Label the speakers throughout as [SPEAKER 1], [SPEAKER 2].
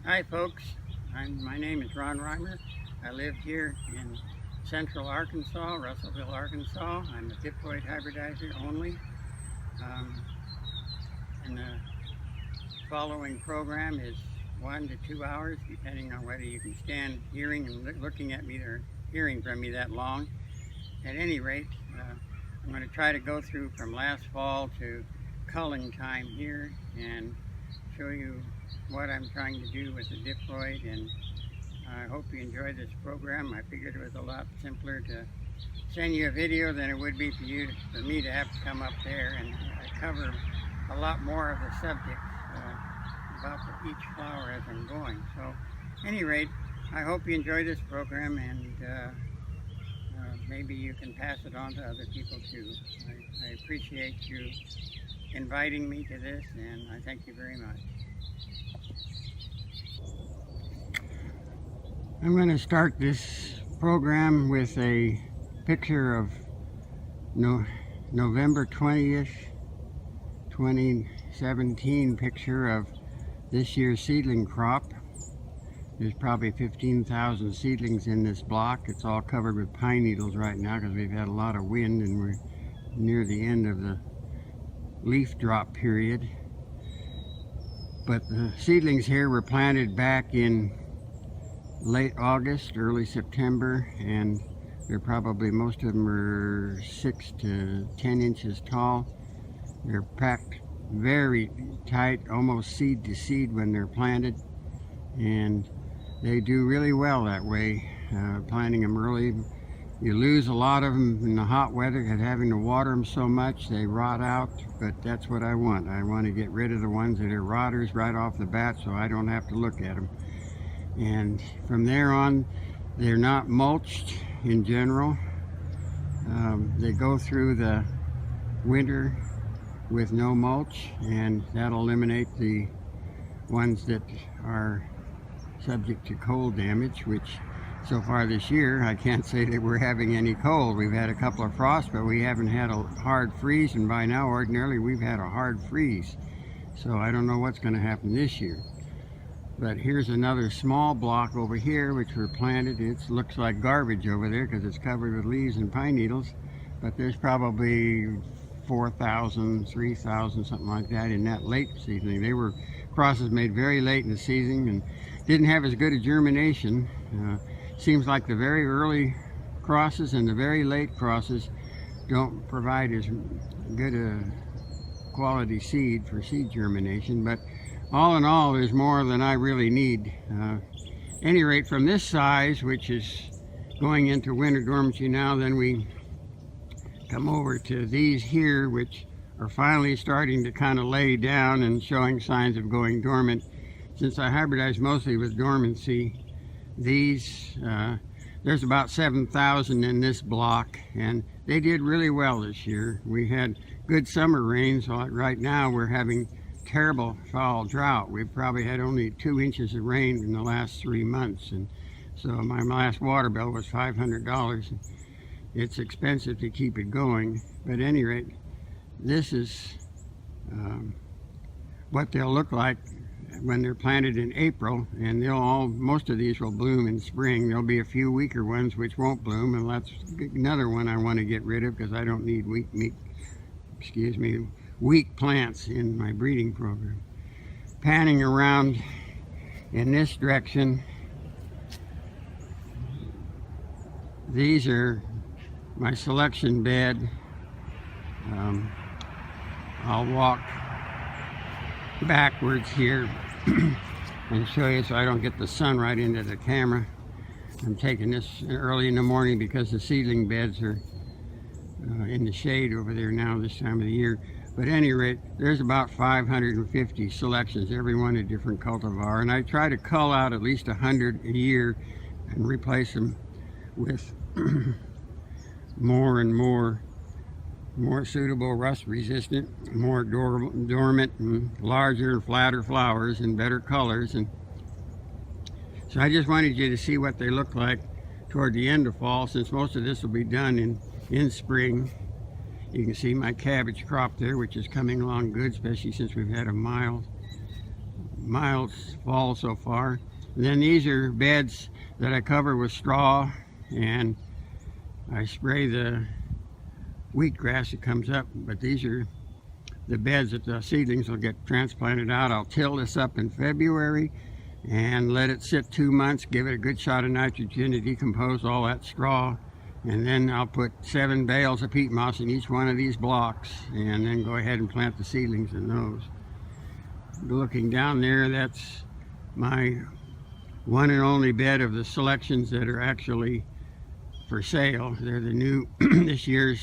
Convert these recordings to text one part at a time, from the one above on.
[SPEAKER 1] Hi folks, my name is Ron Reimer. I live here in central Arkansas, Russellville, Arkansas. I'm a diploid hybridizer only. Um, and the following program is 1 to 2 hours, depending on whether you can stand hearing and looking at me or hearing from me that long. At any rate, I'm going to try to go through from last fall to culling time here and show you what I'm trying to do with the diploid, and I hope you enjoy this program. I figured it was a lot simpler to send you a video than it would be for me to have to come up there, and I cover a lot more of the subject about each flower as I'm going. So, at any rate, I hope you enjoy this program, and maybe you can pass it on to other people too. I appreciate you inviting me to this, and I thank you very much. I'm going to start this program with a picture of November 20th, 2017 picture of this year's seedling crop. There's probably 15,000 seedlings in this block. It's all covered with pine needles right now because we've had a lot of wind and we're near the end of the leaf drop period. But the seedlings here were planted back in late August, early September, and they're probably, most of them are 6 to 10 inches tall. They're packed very tight, almost seed to seed when they're planted, and they do really well that way. Planting them early, you lose a lot of them in the hot weather because having to water them so much they rot out, but that's what I want. I want to get rid of the ones that are rotters right off the bat so I don't have to look at them. And from there on, they're not mulched in general. They go through the winter with no mulch, and that'll eliminate the ones that are subject to cold damage, which so far this year I can't say that we're having any cold. We've had a couple of frosts, but we haven't had a hard freeze, and by now ordinarily we've had a hard freeze. So I don't know what's going to happen this year. But here's another small block over here which were planted. It looks like garbage over there because it's covered with leaves and pine needles, but there's probably 4,000, 3,000, something like that in that late seasoning. They were crosses made very late in the season and didn't have as good a germination. Seems like the very early crosses and the very late crosses don't provide as good a quality seed for seed germination, but all in all, there's more than I really need. Any rate, from this size, which is going into winter dormancy now, then we come over to these here, which are finally starting to kind of lay down and showing signs of going dormant. Since I hybridize mostly with dormancy, these, there's about 7,000 in this block, and they did really well this year. We had good summer rains. Right now we're having terrible fall drought. We've probably had only 2 inches of rain in the last 3 months, and so my last water bill was $500. It's expensive to keep it going, but at any rate, this is what they'll look like when they're planted in April, and most of these will bloom in spring. There'll be a few weaker ones which won't bloom, and that's another one I want to get rid of because I don't need weak plants in my breeding program. Panning around in this direction, these are my selection bed. I'll walk backwards here and show you so I don't get the sun right into the camera. I'm taking this early in the morning because the seedling beds are in the shade over there now this time of the year. But at any rate, there's about 550 selections, every one a different cultivar, and I try to cull out at least 100 a year and replace them with more and more suitable, rust resistant, more dormant and larger and flatter flowers and better colors. And so I just wanted you to see what they look like toward the end of fall, since most of this will be done in spring. You can see my cabbage crop there, which is coming along good, especially since we've had a mild mild fall so far. And then these are beds that I cover with straw, and I spray the wheatgrass that comes up, but these are the beds that the seedlings will get transplanted out. I'll till this up in February and let it sit 2 months, give it a good shot of nitrogen to decompose all that straw, and then I'll put 7 bales of peat moss in each one of these blocks, and then go ahead and plant the seedlings in those. Looking down there, that's my one and only bed of the selections that are actually for sale. They're the new next year's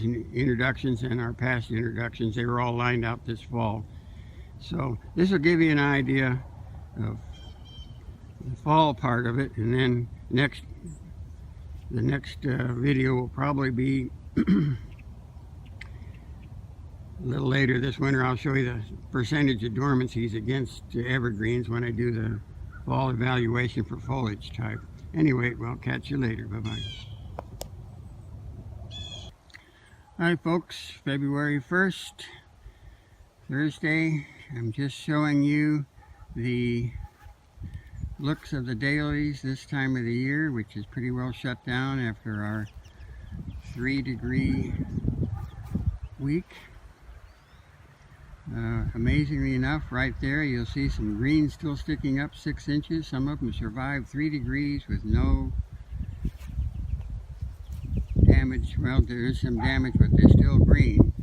[SPEAKER 1] introductions and our past introductions. They were all lined out this fall. So this will give you an idea of the fall part of it, and then the next video will probably be a little later this winter. I'll show you the percentage of dormancies against evergreens when I do the fall evaluation for foliage type. Anyway, well, catch you later. Bye-bye. Hi folks, February 1st, Thursday. I'm just showing you the looks of the daylilies this time of the year, which is pretty well shut down after our 3-degree week. Amazingly enough, right there you'll see some green still sticking up 6 inches. Some of them survived 3 degrees with no damage. Well, there is some damage, but they're still green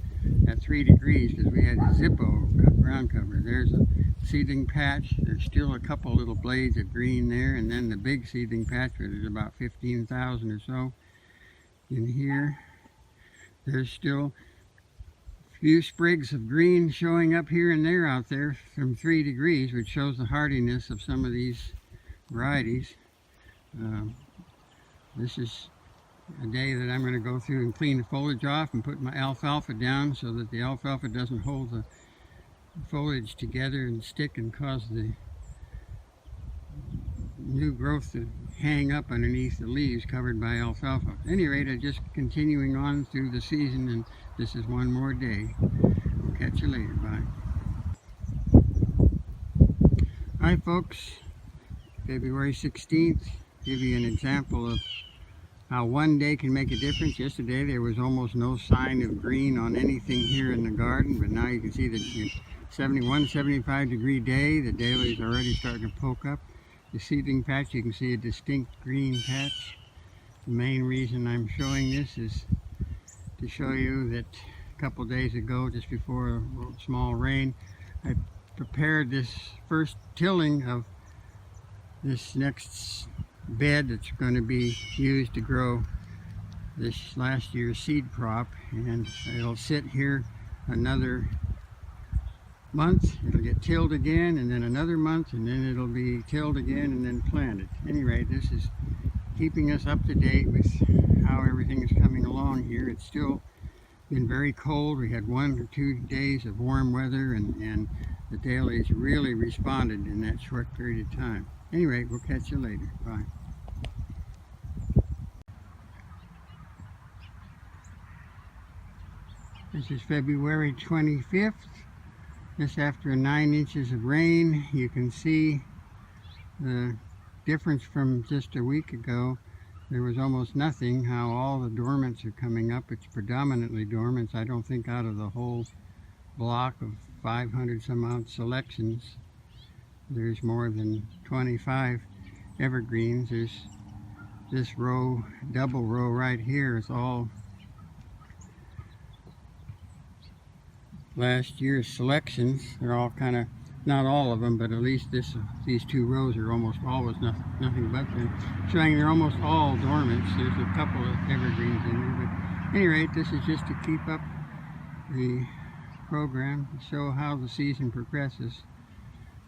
[SPEAKER 1] at 3 degrees because we had a Zippo ground cover. There's a seedling patch. There's still a couple little blades of green there, and then the big seedling patch where there's about 15,000 or so in here. There's still few sprigs of green showing up here and there out there from 3 degrees, which shows the hardiness of some of these varieties. This is a day that I'm going to go through and clean the foliage off and put my alfalfa down so that the alfalfa doesn't hold the foliage together and stick and cause the new growth to hang up underneath the leaves covered by alfalfa. At any rate, I'm just continuing on through the season, and this is one more day. We'll catch you later. Bye. Hi folks, February 16th. Give you an example of how one day can make a difference. Yesterday there was almost no sign of green on anything here in the garden, but now you can see that 75 degree day, the daylilies already starting to poke up. The seedling patch, you can see a distinct green patch. The main reason I'm showing this is to show you that a couple days ago, just before a small rain, I prepared this first tilling of this next bed that's going to be used to grow this last year's seed crop, and it'll sit here another month. It'll get tilled again, and then another month, and then it'll be tilled again and then planted. At any rate, this is keeping us up to date with how everything is coming along here. It's still been very cold. We had 1 or 2 days of warm weather, and the daylilies really responded in that short period of time. Anyway, we'll catch you later. Bye. This is February 25th. Just after 9 inches of rain. You can see the difference from just a week ago. There was almost nothing. How all the dormants are coming up. It's predominantly dormants. I don't think out of the whole block of 500 some odd selections, there's more than 25 evergreens. There's this row, double row right here is all last year's selections. They're all kind of, not all of them, but at least these 2 rows are almost always nothing but them, showing they're almost all dormants. There's a couple of evergreens in there, but at any rate, this is just to keep up the program, to show how the season progresses.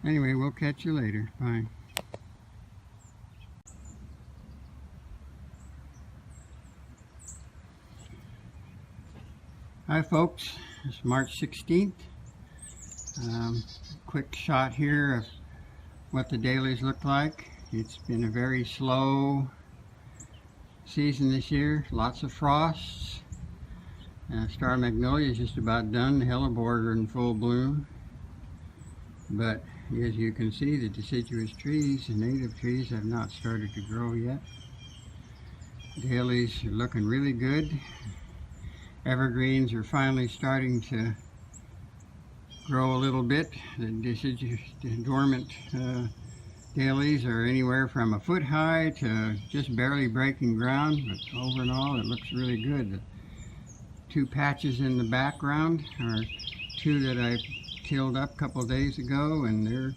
[SPEAKER 1] Anyway, we'll catch you later. Bye. Hi folks, it's March 16th. Quick shot here of what the daylilies look like. It's been a very slow season this year, lots of frosts. Star magnolia is just about done, the hellebore are in full bloom. But as you can see, the deciduous trees, the native trees, have not started to grow yet. Daylilies are looking really good. Evergreens are finally starting to grow a little bit. The dormant daylilies are anywhere from a foot high to just barely breaking ground, but over and all it looks really good. The two patches in the background are two that I tilled up a couple days ago, and they're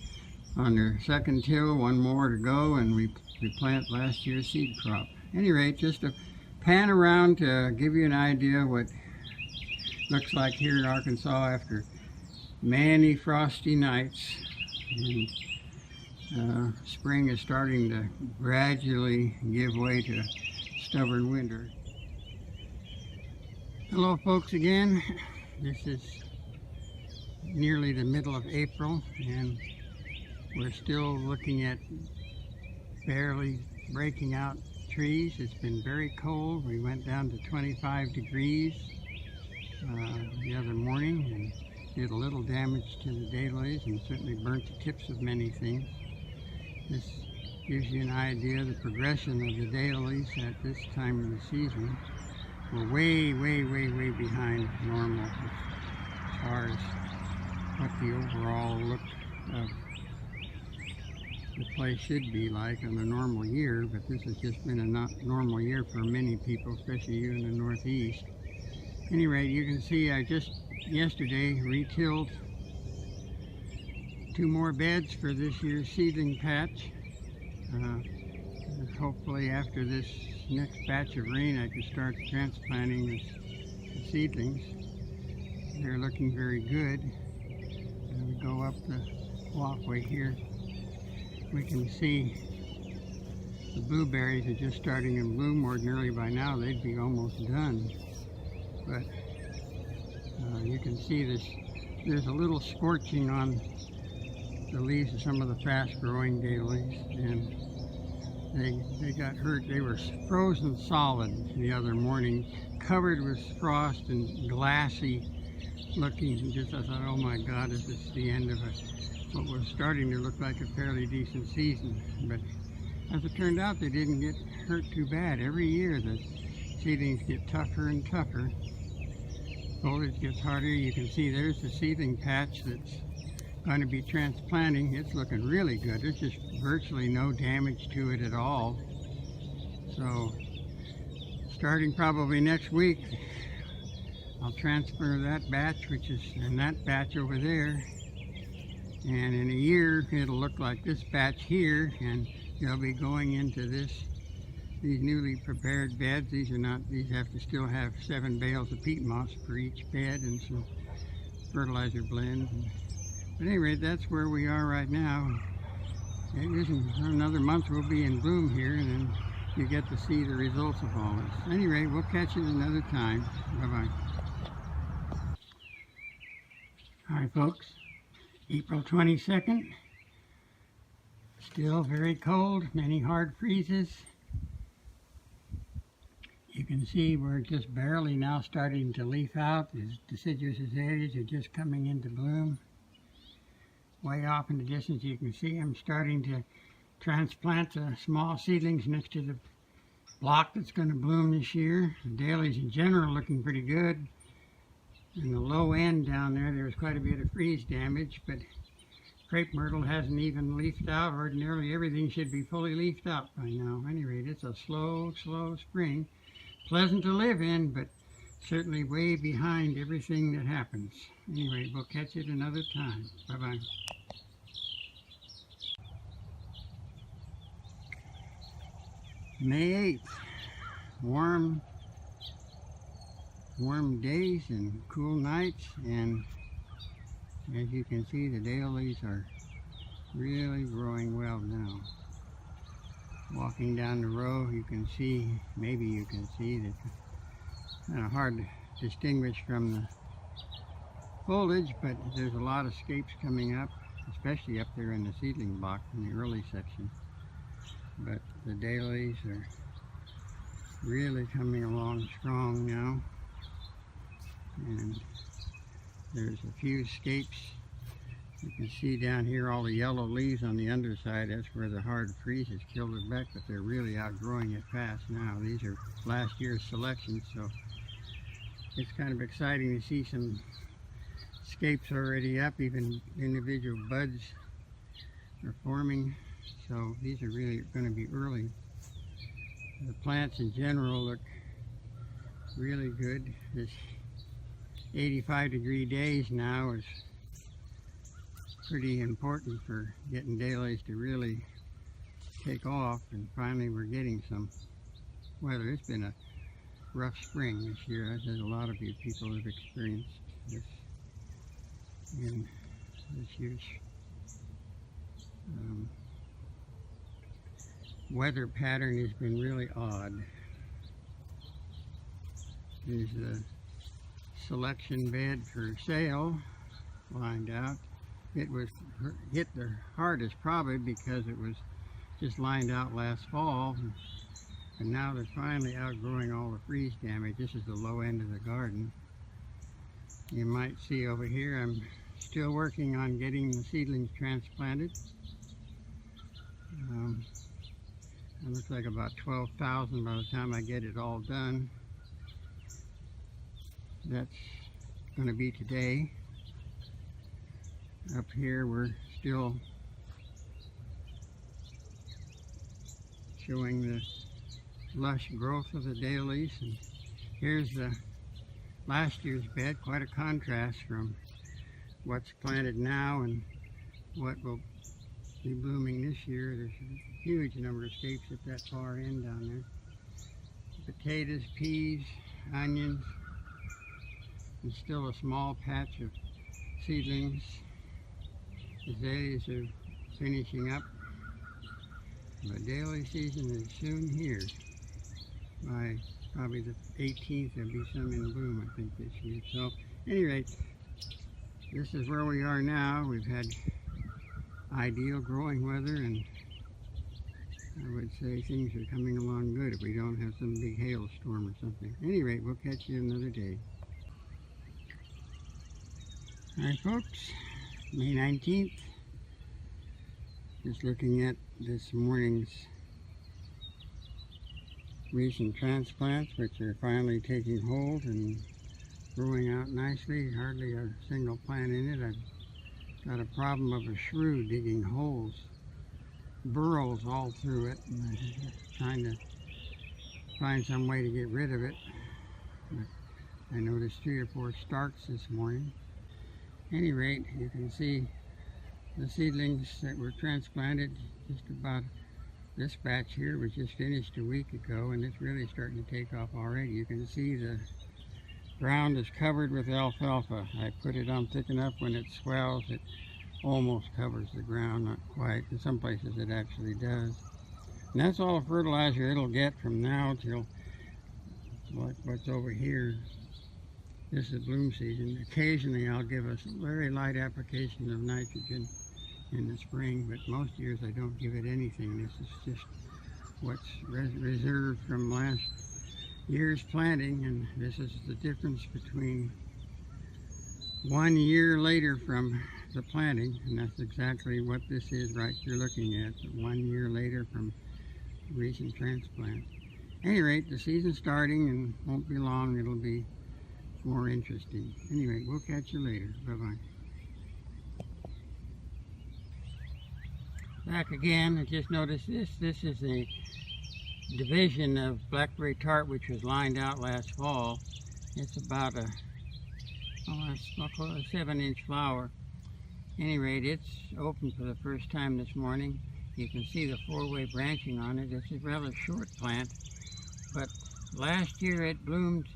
[SPEAKER 1] on their second till, one more to go, and we plant last year's seed crop. At any rate, just a pan around to give you an idea what looks like here in Arkansas after many frosty nights, and spring is starting to gradually give way to stubborn winter. Hello folks again. This is nearly the middle of April, and we're still looking at barely breaking out trees. It's been very cold. We went down to 25 degrees the other morning and did a little damage to the daylilies and certainly burnt the tips of many things. This gives you an idea of the progression of the daylilies at this time of the season. We're way behind normal as far as what the overall look of the place should be like in a normal year, but this has just been a not normal year for many people, especially you in the Northeast. Anyway, you can see I just yesterday retilled 2 more beds for this year's seedling patch. Hopefully after this next batch of rain I can start transplanting the seedlings. They're looking very good. And we go up the walkway here. We can see the blueberries are just starting to bloom. Ordinarily by now they'd be almost done, but you can see there's a little scorching on the leaves of some of the fast-growing daylilies, and they got hurt. They were frozen solid the other morning, covered with frost and glassy looking, and just I thought, oh my God, is this the end of what was starting to look like a fairly decent season? But as it turned out, they didn't get hurt too bad. Every year the seedlings get tougher and tougher. Foliage gets harder. You can see there's the seedling patch that's going to be transplanting. It's looking really good. There's just virtually no damage to it at all. So starting probably next week, I'll transfer that batch, which is in that batch over there, and in a year it'll look like this batch here, and they'll be going into these newly prepared beds. These have to still have 7 bales of peat moss for each bed and some fertilizer blend. But anyway, that's where we are right now. It isn't another month we'll be in bloom here, and then you get to see the results of all this. Anyway, we'll catch it another time. Bye-bye. All right, folks, April 22nd, still very cold, many hard freezes. You can see we're just barely now starting to leaf out. The deciduous azaleas are just coming into bloom. Way off in the distance you can see I'm starting to transplant the small seedlings next to the block that's going to bloom this year. The daylilies in general are looking pretty good. In the low end down there was quite a bit of freeze damage, but crepe myrtle hasn't even leafed out. Ordinarily everything should be fully leafed out by now. At any rate, it's a slow spring. Pleasant to live in, but certainly way behind everything that happens. Anyway, we'll catch it another time. Bye-bye. May 8th. Warm days and cool nights, and as you can see, the daylilies are really growing well now. Walking down the row, you can see, maybe you can see that it's kind of hard to distinguish from the foliage, but there's a lot of scapes coming up, especially up there in the seedling block in the early section. But the daylilies are really coming along strong now, and there's a few scapes You can see down here all the yellow leaves on the underside. That's where the hard freeze has killed it back, but they're really outgrowing it fast now. These are last year's selections, so it's kind of exciting to see some scapes already up. Even individual buds are forming, so these are really going to be early. The plants in general look really good. This 85-degree days now is pretty important for getting daylilies to really take off, and finally we're getting some weather. It's been a rough spring this year, as a lot of you people have experienced this in this year's weather pattern has been really odd. There's the selection bed for sale lined out. It was hit the hardest probably because it was just lined out last fall, and now they're finally outgrowing all the freeze damage. This is the low end of the garden. You might see over here I'm still working on getting the seedlings transplanted. It looks like about 12,000 by the time I get it all done. That's going to be today. Up here we're still showing the lush growth of the daylilies, and here's the last year's bed. Quite a contrast from what's planted now and what will be blooming this year. There's a huge number of scapes at that far end down there. Potatoes, peas, onions, and still a small patch of seedlings. Azaleas are finishing up, but daylily season is soon here. By probably the 18th there'll be some in bloom, I think, this year. So, at any rate, this is where we are now. We've had ideal growing weather, and I would say things are coming along good if we don't have some big hailstorm or something. At any rate, we'll catch you another day. Hi folks, May 19th. Just looking at this morning's recent transplants, which are finally taking hold and growing out nicely. Hardly a single plant in it. I've got a problem of a shrew digging holes, burrows all through it, and I'm trying to find some way to get rid of it. But I noticed 3 or 4 starts this morning. At any rate, you can see the seedlings that were transplanted. Just about this batch here was just finished a week ago, and it's really starting to take off already. You can see the ground is covered with alfalfa. I put it on thick enough. When it swells, it almost covers the ground, not quite. In some places it actually does. And that's all the fertilizer it'll get from now till what's over here. This is bloom season. Occasionally I'll give a very light application of nitrogen in the spring, but most years I don't give it anything. This is just what's reserved from last year's planting, and this is the difference between 1 year later from the planting, and that's exactly what this is right you're looking at, 1 year later from recent transplant. At any rate, the season's starting and won't be long. It'll be more interesting. Anyway, we'll catch you later. Bye-bye. Back again. I just noticed this. This is a division of blackberry tart which was lined out last fall. It's about a 7-inch flower. At any rate, it's open for the first time this morning. You can see the 4-way branching on it. It's a rather short plant, but last year it bloomed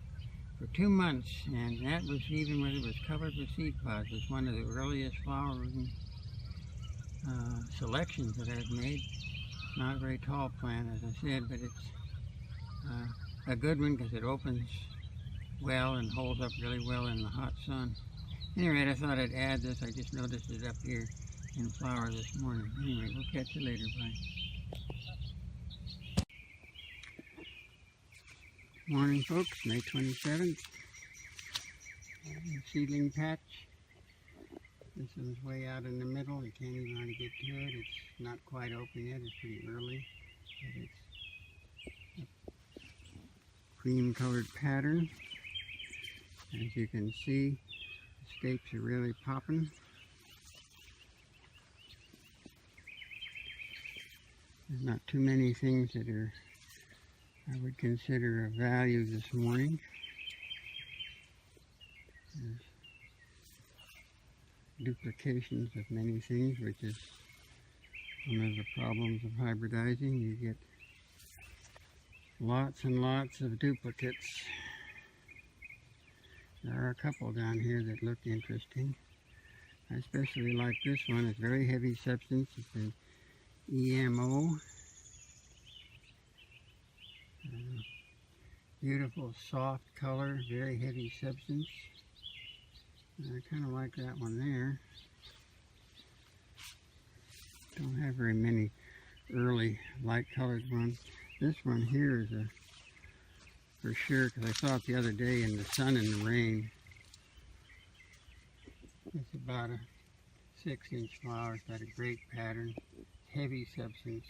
[SPEAKER 1] for 2 months, and that was even when it was covered with seed pods. It's one of the earliest flowering selections that I've made. Not a very tall plant, as I said, but it's a good one because it opens well and holds up really well in the hot sun. Anyway, I thought I'd add this. I just noticed it up here in flower this morning. Anyway, we'll catch you later. Bye. Morning folks, May 27th. Seedling patch This one's way out in the middle. You can't even really get to it. It's not quite open yet. It's pretty early. But it's a cream colored pattern. As you can see, the scapes are really popping. There's not too many things that I would consider of value this morning. There's duplications of many things, which is one of the problems of hybridizing. You get lots and lots of duplicates. There are a couple down here that look interesting. I especially like this one. It's very heavy substance. It's an EMO. Beautiful soft color, very heavy substance. I kind of like that one there. Don't have very many early light colored ones. This one here is for sure, because I saw it the other day in the sun and the rain. It's about a 6-inch flower. It's got a great pattern, heavy substance,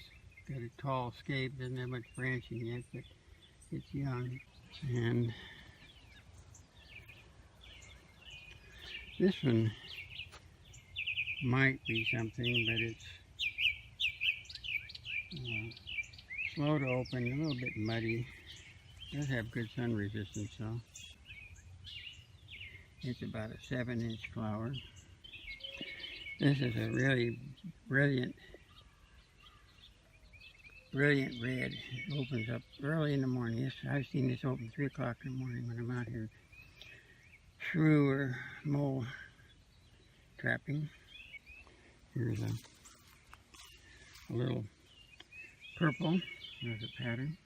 [SPEAKER 1] got a tall scape, doesn't have much branching yet, but it's young. And this one might be something, but it's slow to open, a little bit muddy. It does have good sun resistance though. It's about a 7-inch flower. This is a really brilliant red. It opens up early in the morning. I've seen this open 3 o'clock in the morning when I'm out here shrew or mole trapping. Here's a little purple. There's a pattern.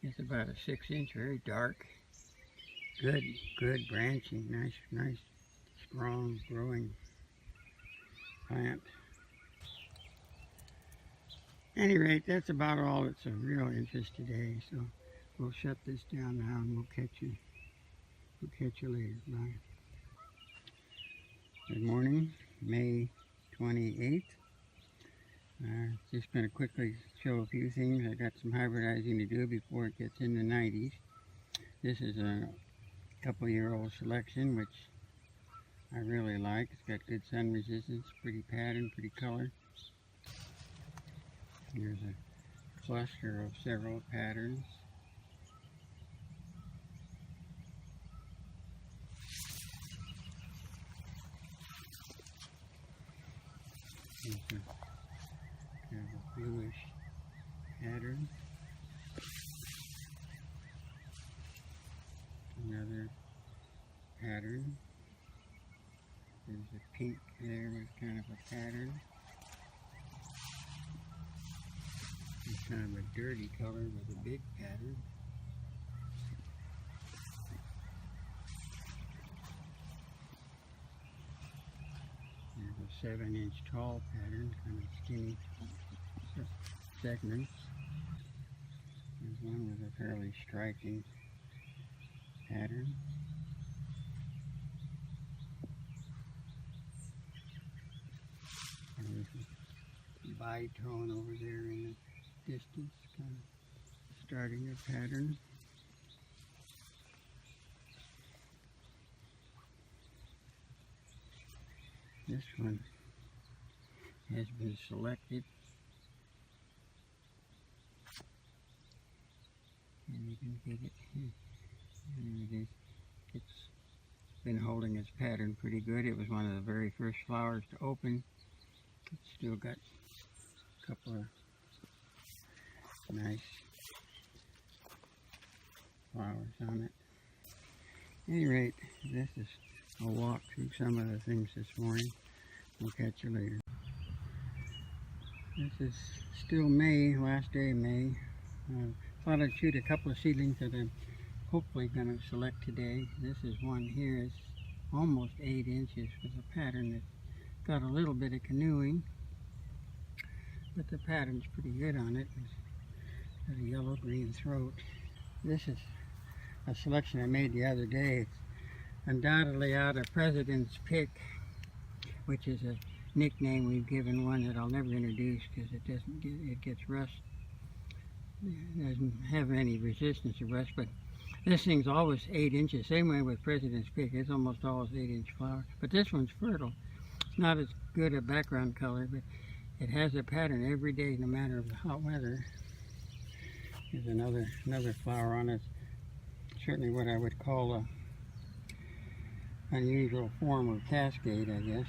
[SPEAKER 1] It's about a 6-inch, very dark. Good branching. Nice, strong growing plant. At any rate, that's about all that's of real interest today. So we'll shut this down now and we'll catch you later. Bye. Good morning, May 28th. Just going to quickly show a few things. I got some hybridizing to do before it gets in the 90s. This is a couple-year-old selection, which I really like. It's got good sun resistance, pretty pattern, pretty color. Here's a cluster of several patterns. Here's a kind of a bluish pattern. Another pattern. There's a pink there with kind of a pattern. It's kind of a dirty color with a big pattern. There's a 7-inch tall pattern, kind of skinny segments. There's one with a fairly striking pattern. There's a bitone over there in the distance, kind of starting a pattern. This one has been selected, and you can get it here. There it is. It's been holding its pattern pretty good. It was one of the very first flowers to open. It's still got a couple of nice flowers on it. At any rate, this is a walk through some of the things this morning. We'll catch you later. This is still May, last day of May. Thought I'd shoot a couple of seedlings that I'm hopefully going to select today. This is one here. It's almost 8 inches with a pattern that's got a little bit of canoeing, but the pattern's pretty good on it. It's got a yellow-green throat. This is a selection I made the other day. It's undoubtedly out of President's Pick. which is a nickname we've given one that I'll never introduce because it gets rust. It doesn't have any resistance to rust, but this thing's always 8 inches. Same way with President's Pick. It's almost always 8-inch flower. But this one's fertile. It's not as good a background color, but it has a pattern every day, no matter the hot weather. There's another flower on it. Certainly what I would call a unusual form of cascade, I guess.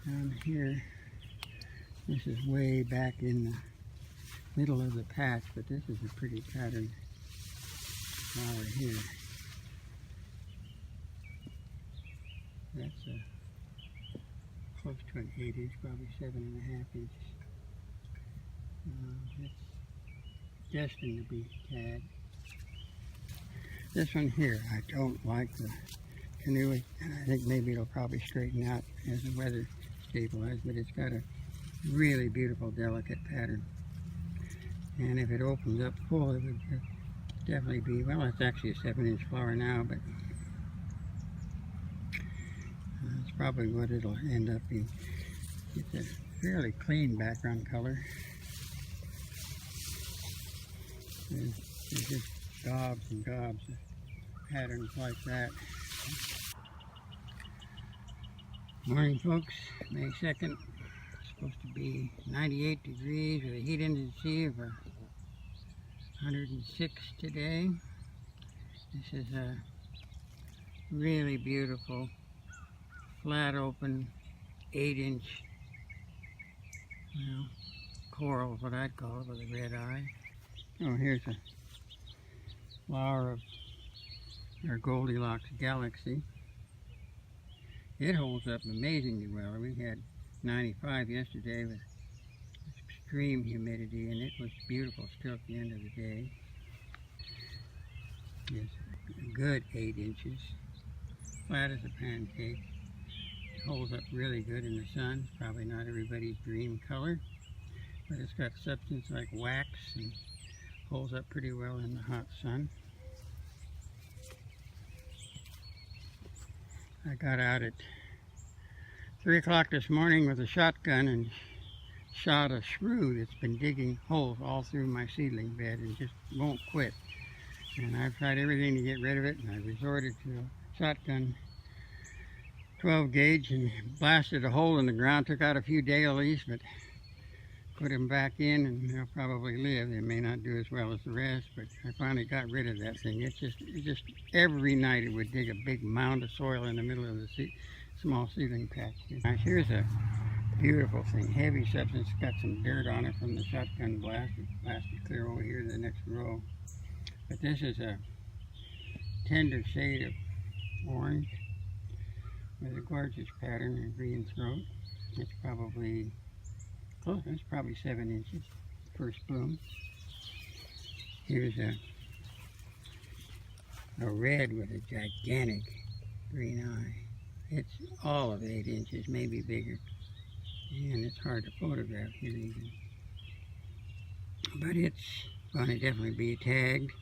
[SPEAKER 1] Down here, this is way back in the middle of the patch, but this is a pretty pattern flower here. That's close to an 8-inch, probably 7.5 inches. It's destined to be tagged. This one here, I don't like the canoe, and I think maybe it'll probably straighten out as the weather stabilizes, but it's got a really beautiful, delicate pattern. And if it opens up full, it would definitely be, well, it's actually a 7-inch flower now, but it's probably what it'll end up being. It's a fairly clean background color. There's just gobs and gobs of patterns like that. Morning, folks. May 2nd. It's supposed to be 98 degrees with a heat index of 106 today. This is a really beautiful, flat open, 8-inch, well, coral, what I'd call it, with a red eye. Oh, here's a flower of our Goldilocks galaxy. It holds up amazingly well. We had 95 yesterday with extreme humidity, and it was beautiful still at the end of the day. It's a good 8 inches, flat as a pancake. It holds up really good in the sun. It's probably not everybody's dream color, but it's got substance like wax and holds up pretty well in the hot sun. I got out at 3 o'clock this morning with a shotgun and shot a shrew that's been digging holes all through my seedling bed and just won't quit. And I've tried everything to get rid of it, and I resorted to a shotgun 12 gauge and blasted a hole in the ground, took out a few daylilies, but put them back in and they'll probably live. They may not do as well as the rest, but I finally got rid of that thing. It just every night it would dig a big mound of soil in the middle of the small seedling patch. Now here's a beautiful thing, heavy substance, got some dirt on it from the shotgun blast. It blasted clear over here to the next row. But this is a tender shade of orange with a gorgeous pattern and green throat. It's probably close, it's probably 7 inches, first bloom. Here's a red with a gigantic green eye. It's all of 8 inches, maybe bigger. And it's hard to photograph here even. But it's going to definitely be tagged.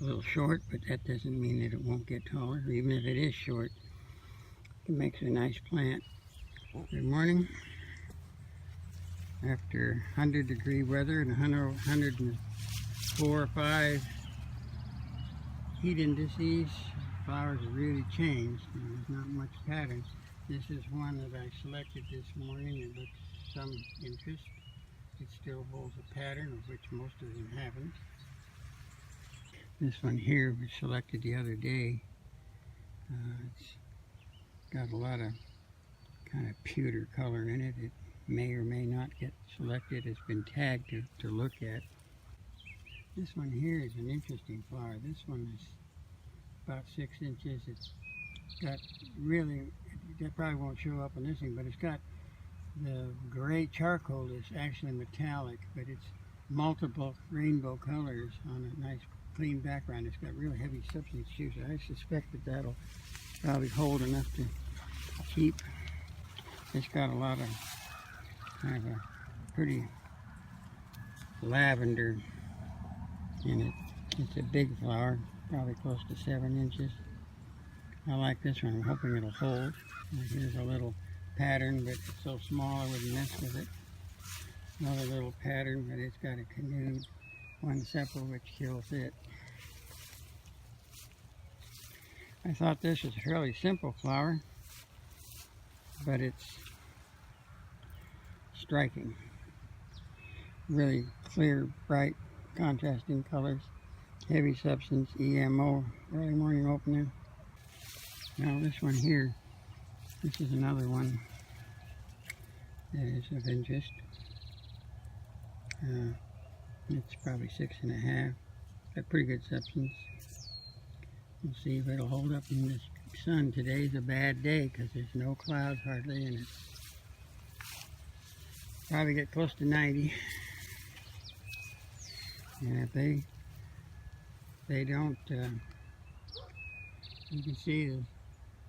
[SPEAKER 1] A little short, but that doesn't mean that it won't get taller. Even if it is short, it makes a nice plant. Good morning. After 100-degree weather and 104 or 5 heat indices, flowers have really changed. There's not much pattern. This is one that I selected this morning. It looks some interest. It still holds a pattern, of which most of them haven't. This one here was selected the other day. It's got a lot of kind of pewter color in it. It may or may not get selected. It's been tagged to look at. This one here is an interesting flower. This one is about 6 inches. It's got really, that probably won't show up on this thing, but it's got the gray charcoal is actually metallic, but it's multiple rainbow colors on a nice clean background. It's got really heavy substance too, so I suspect that that'll probably hold enough to keep. It's got a lot of kind of a pretty lavender in it. It's a big flower. probably close to 7 inches. I like this one. I'm hoping it'll hold. And here's a little pattern, but it's so small I wouldn't mess with it. Another little pattern, but it's got a canoed one sepal which kills it. I thought this was a fairly simple flower, but it's striking. Really clear, bright, contrasting colors. Heavy substance, EMO, early morning opener. Now this one here, this is another one that is of interest. It's probably 6.5. Got pretty good substance. We'll see if it'll hold up in this sun. Today's a bad day because there's no clouds hardly, and it's probably get close to 90. And if they don't, you can see there's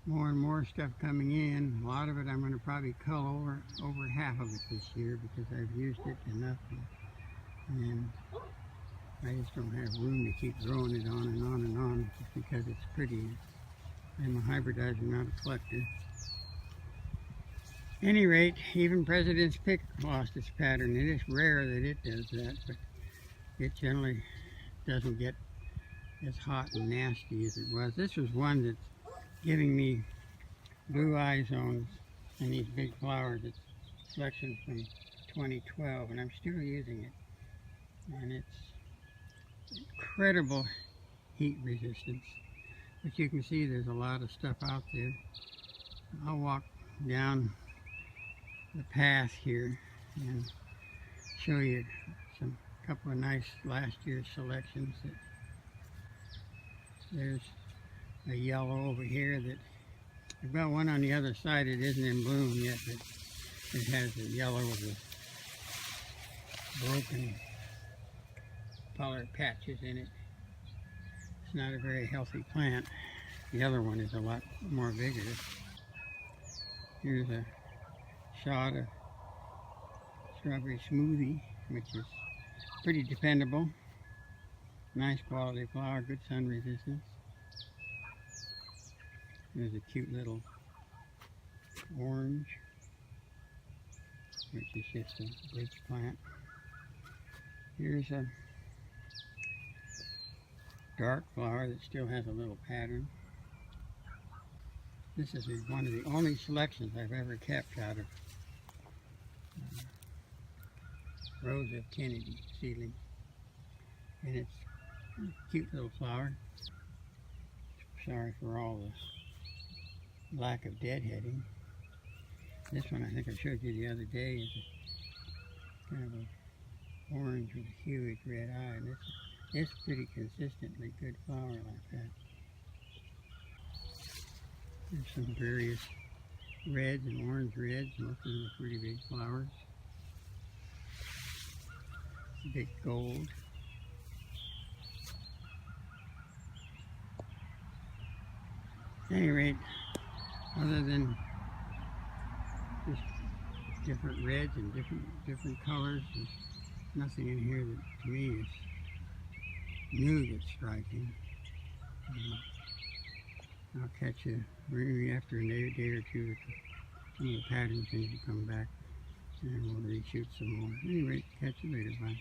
[SPEAKER 1] more and more stuff coming in. A lot of it I'm going to probably cull over half of it this year because I've used it enough, and I just don't have room to keep growing it on and on and on just because it's pretty. I'm a hybridizer, not a collector. At any rate, even President's Pick lost its pattern. It is rare that it does that, but it generally doesn't get as hot and nasty as it was. This was one that's giving me blue eye zones and these big flowers. It's a selection from 2012, and I'm still using it. And it's incredible heat resistance. But you can see there's a lot of stuff out there. I'll walk down the path here and show you some couple of nice last year's selections. There's a yellow over here that I've got one on the other side. It isn't in bloom yet, but it has a yellow with a broken color patches in it. It's not a very healthy plant. The other one is a lot more vigorous. Here's a shot of strawberry smoothie, which is pretty dependable. Nice quality flower, good sun resistance. There's a cute little orange, which is just a bleach plant. Here's a dark flower that still has a little pattern. This is one of the only selections I've ever kept out of Rose of Kennedy seedling. And it's a cute little flower. Sorry for all the lack of deadheading. This one I think I showed you the other day is a kind of an orange with a huge red eye. And it's pretty consistently good flower like that. There's some various reds and orange reds. Most of them are pretty big flowers. Big gold. At any rate, other than just different reds and different colors, there's nothing in here that to me is new that's striking. I'll catch you maybe after a day or two if some of the patterns seem to come back, and we'll reshoot some more. Anyway, catch you later. Bye.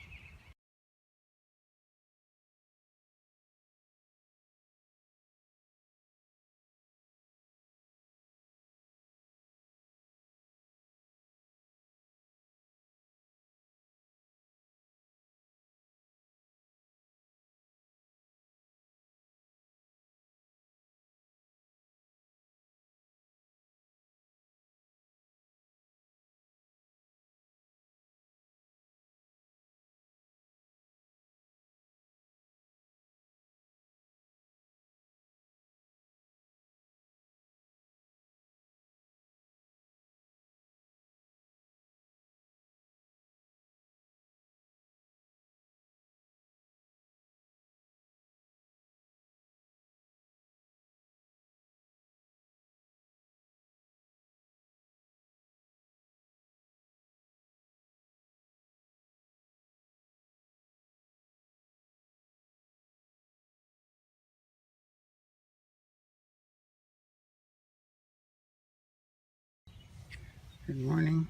[SPEAKER 1] Good morning,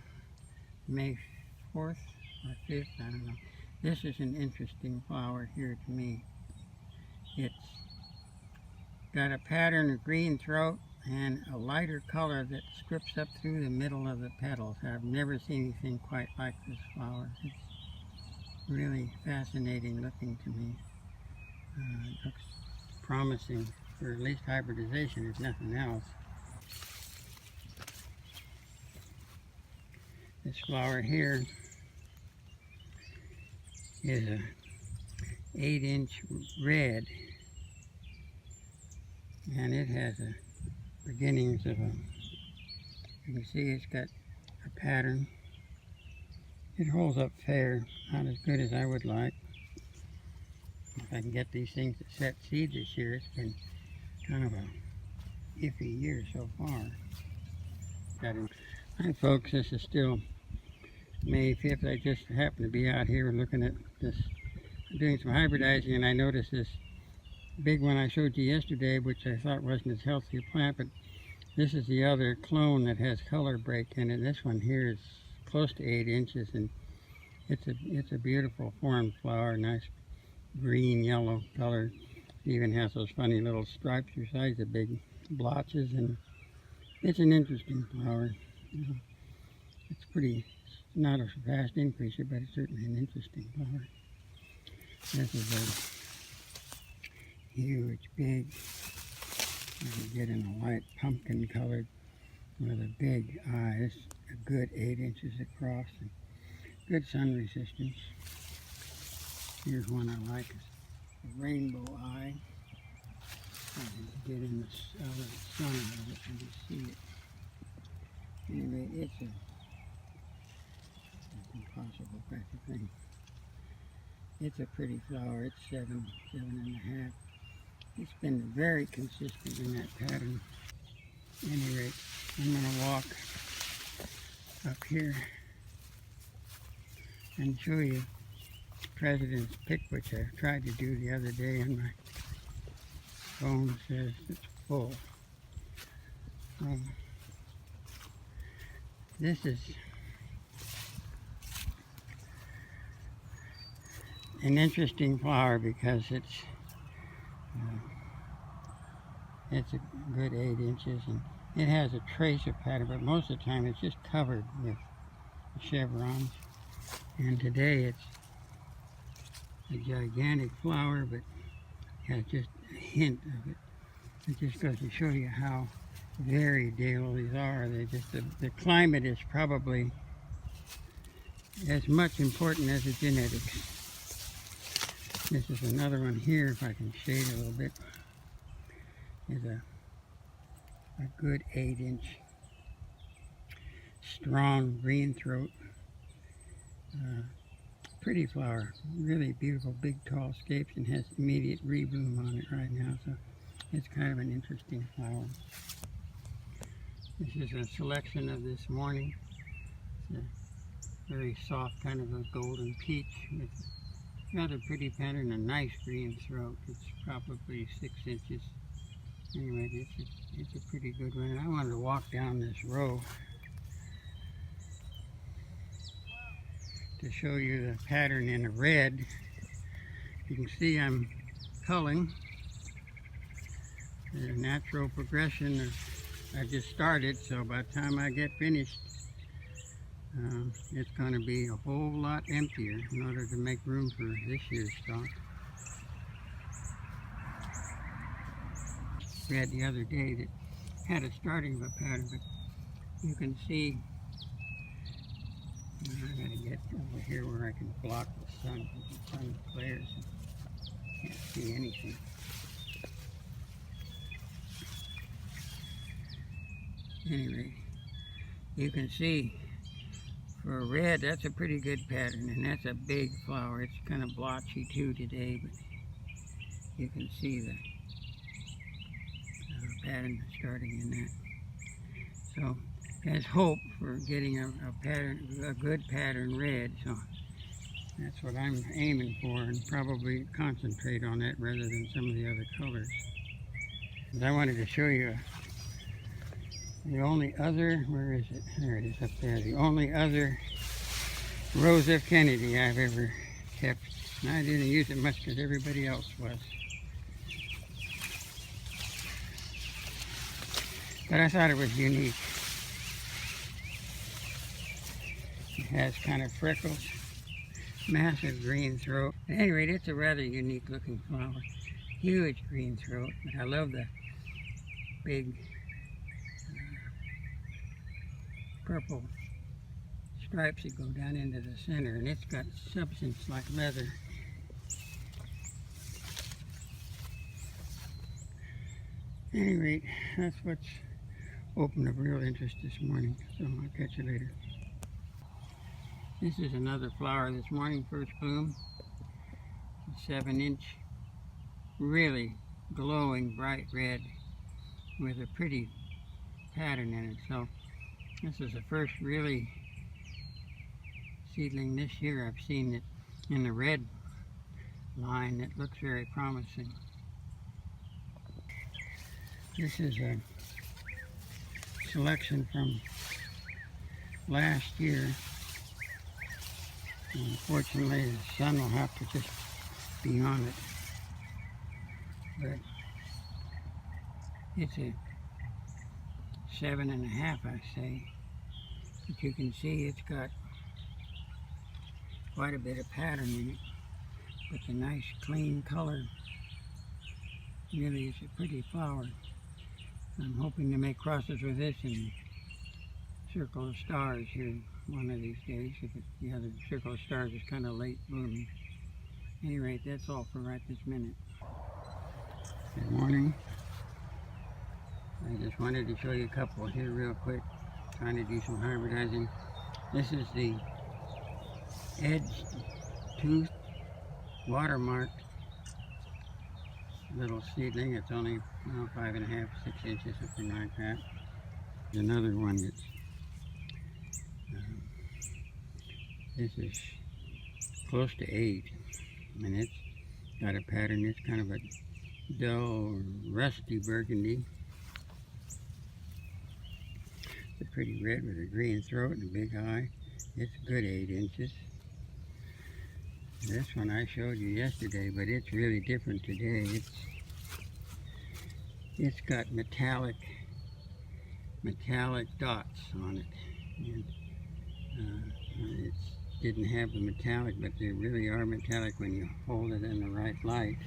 [SPEAKER 1] May 4th or 5th, I don't know. This is an interesting flower here to me. It's got a pattern of green throat and a lighter color that strips up through the middle of the petals. I've never seen anything quite like this flower. It's really fascinating looking to me. It looks promising for at least hybridization, if nothing else. This flower here is a 8-inch red, and it has a beginnings of a, you can see it's got a pattern. It holds up fair, not as good as I would like. If I can get these things to set seed this year, it's been kind of a iffy year so far. Hi folks, this is still May 5th. I just happened to be out here looking at this, doing some hybridizing, and I noticed this big one I showed you yesterday, which I thought wasn't as healthy a plant, but this is the other clone that has color break in it. This one here is close to 8 inches, and it's a beautiful formed flower, nice green yellow color. It even has those funny little stripes besides the big blotches, and it's an interesting flower. It's pretty, not a fast increaser, but it's certainly an interesting flower. This is a huge, big, you can get in a light pumpkin colored with a big eye. It's a good 8 inches across and good sun resistance. Here's one I like, it's a rainbow eye. I can get in the sun with it and you see it. Anyway, it's impossible practically. It's a pretty flower. It's 7.5. It's been very consistent in that pattern. At any rate, I'm going to walk up here and show you President's Pick, which I tried to do the other day, and my phone says it's full. This is an interesting flower because it's a good 8 inches, and it has a trace of pattern, but most of the time it's just covered with chevrons. And today it's a gigantic flower, but has just a hint of it. It just goes to show you how varied daylilies are. They just, the climate is probably as much important as the genetics. This is another one here, if I can shade a little bit. Is a good 8-inch strong green throat. Pretty flower, really beautiful, big tall scapes, and has immediate rebloom on it right now, so it's kind of an interesting flower. This is a selection of this morning. It's a very soft, kind of a golden peach with another pretty pattern, a nice green throat. It's probably 6 inches. Anyway, it's a pretty good one. And I wanted to walk down this row to show you the pattern in the red. You can see I'm culling. The natural progression I just started, so by the time I get finished, it's going to be a whole lot emptier in order to make room for this year's stock. Read the other day that had a starting of a pattern, but you can see, I gotta get over here where I can block the sun. The sun glares and can't see anything. Anyway, you can see for red, that's a pretty good pattern, and that's a big flower. It's kind of blotchy too today, but you can see the pattern starting in that. So there's hope for getting a good pattern red. So that's what I'm aiming for, and probably concentrate on that rather than some of the other colors. And I wanted to show you The only other, where is it? There it is up there. The only other Rose F. Kennedy I've ever kept. And I didn't use it much because everybody else was. But I thought it was unique. It has kind of freckles, massive green throat. At any rate, it's a rather unique looking flower. Huge green throat, but I love the big purple stripes that go down into the center, and it's got substance like leather. At any rate, that's what's open of real interest this morning, so I'll catch you later. This is another flower this morning, first bloom. 7-inch, really glowing bright red with a pretty pattern in it. So this is the first really seedling this year I've seen it in the red line that looks very promising. This is a selection from last year. Unfortunately, the sun will have to just be on it. But it's a 7.5, I say. But you can see it's got quite a bit of pattern in it. But the nice clean color really is a pretty flower. I'm hoping to make crosses with this and Circle of Stars here one of these days. The other Circle of Stars is kind of late blooming. At any rate, that's all for right this minute. Good morning. I just wanted to show you a couple here real quick. Trying to do some hybridizing. This is the edged tooth watermarked little seedling. It's only 5.5, 6 inches, something like that. There's another one that's this is close to 8, and it's got a pattern. It's kind of a dull, rusty burgundy. It's a pretty red with a green throat and a big eye. It's a good 8 inches. This one I showed you yesterday, but it's really different today. It's got metallic dots on it, and it didn't have the metallic, but they really are metallic when you hold it in the right light.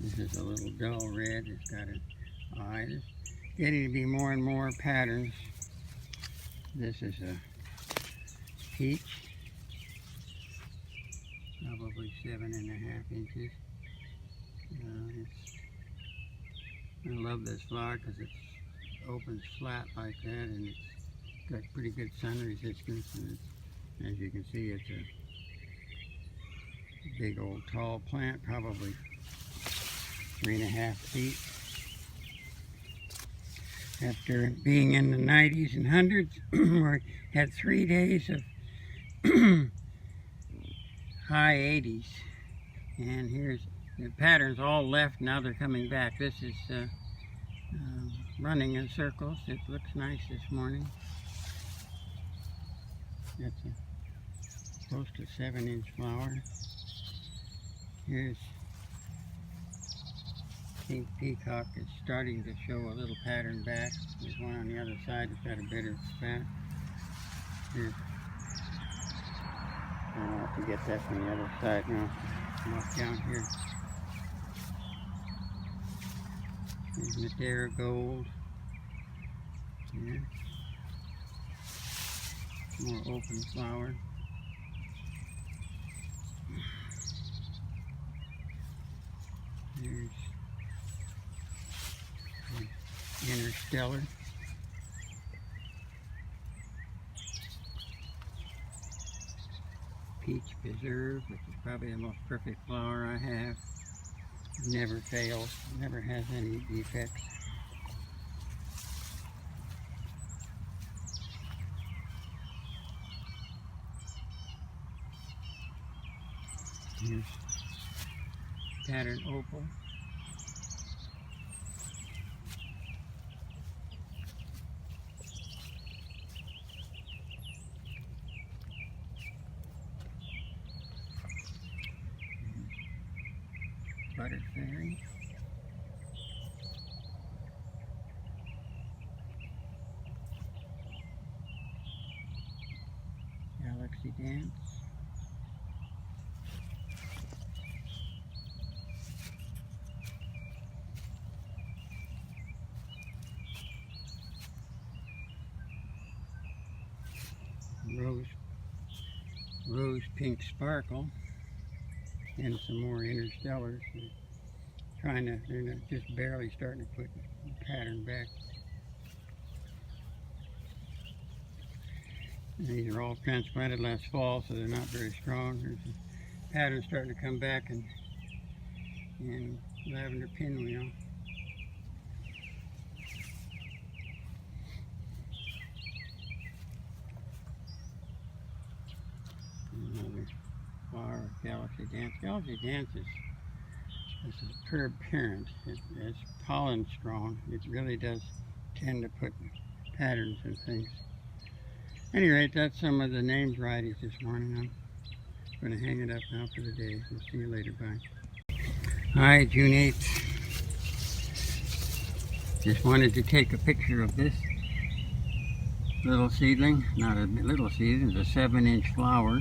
[SPEAKER 1] This is a little dull red. It's got an eye. There's getting to be more and more patterns. This is a peach, probably 7.5 inches. I love this flower because it opens flat like that, and it's got pretty good sun resistance. And as you can see, it's a big old tall plant, probably 3.5 feet. After being in the 90s and 100s, we had 3 days of high 80s, and here's the patterns all left. Now they're coming back. This is running in circles. It looks nice this morning. That's a close to 7-inch flower. Here's Pink Peacock. Is starting to show a little pattern back. There's one on the other side that's got a better fat. Here. I'll have to get that from the other side now. Walk down here. There's Madeira Gold. Here. More open flower. There's Interstellar. Peach Preserve, which is probably the most perfect flower I have. Never fails, never has any defects. Here's Pattern Opal. butterfairy. Galaxy dance. Rose pink sparkle, and some more interstellars. They're not, just barely starting to put the pattern back. And these are all transplanted last fall, so they're not very strong. There's a pattern starting to come back in lavender pinwheel. Another flower of Galaxy Dance. Galaxy Dance is a superb parent. It's pollen strong. It really does tend to put patterns and things. At any rate, that's some of the named varieties this morning. I'm going to hang it up now for the day. We'll see you later. Bye. Hi, June 8th. Just wanted to take a picture of this little seedling. Not a little seedling, it's a 7-inch flower.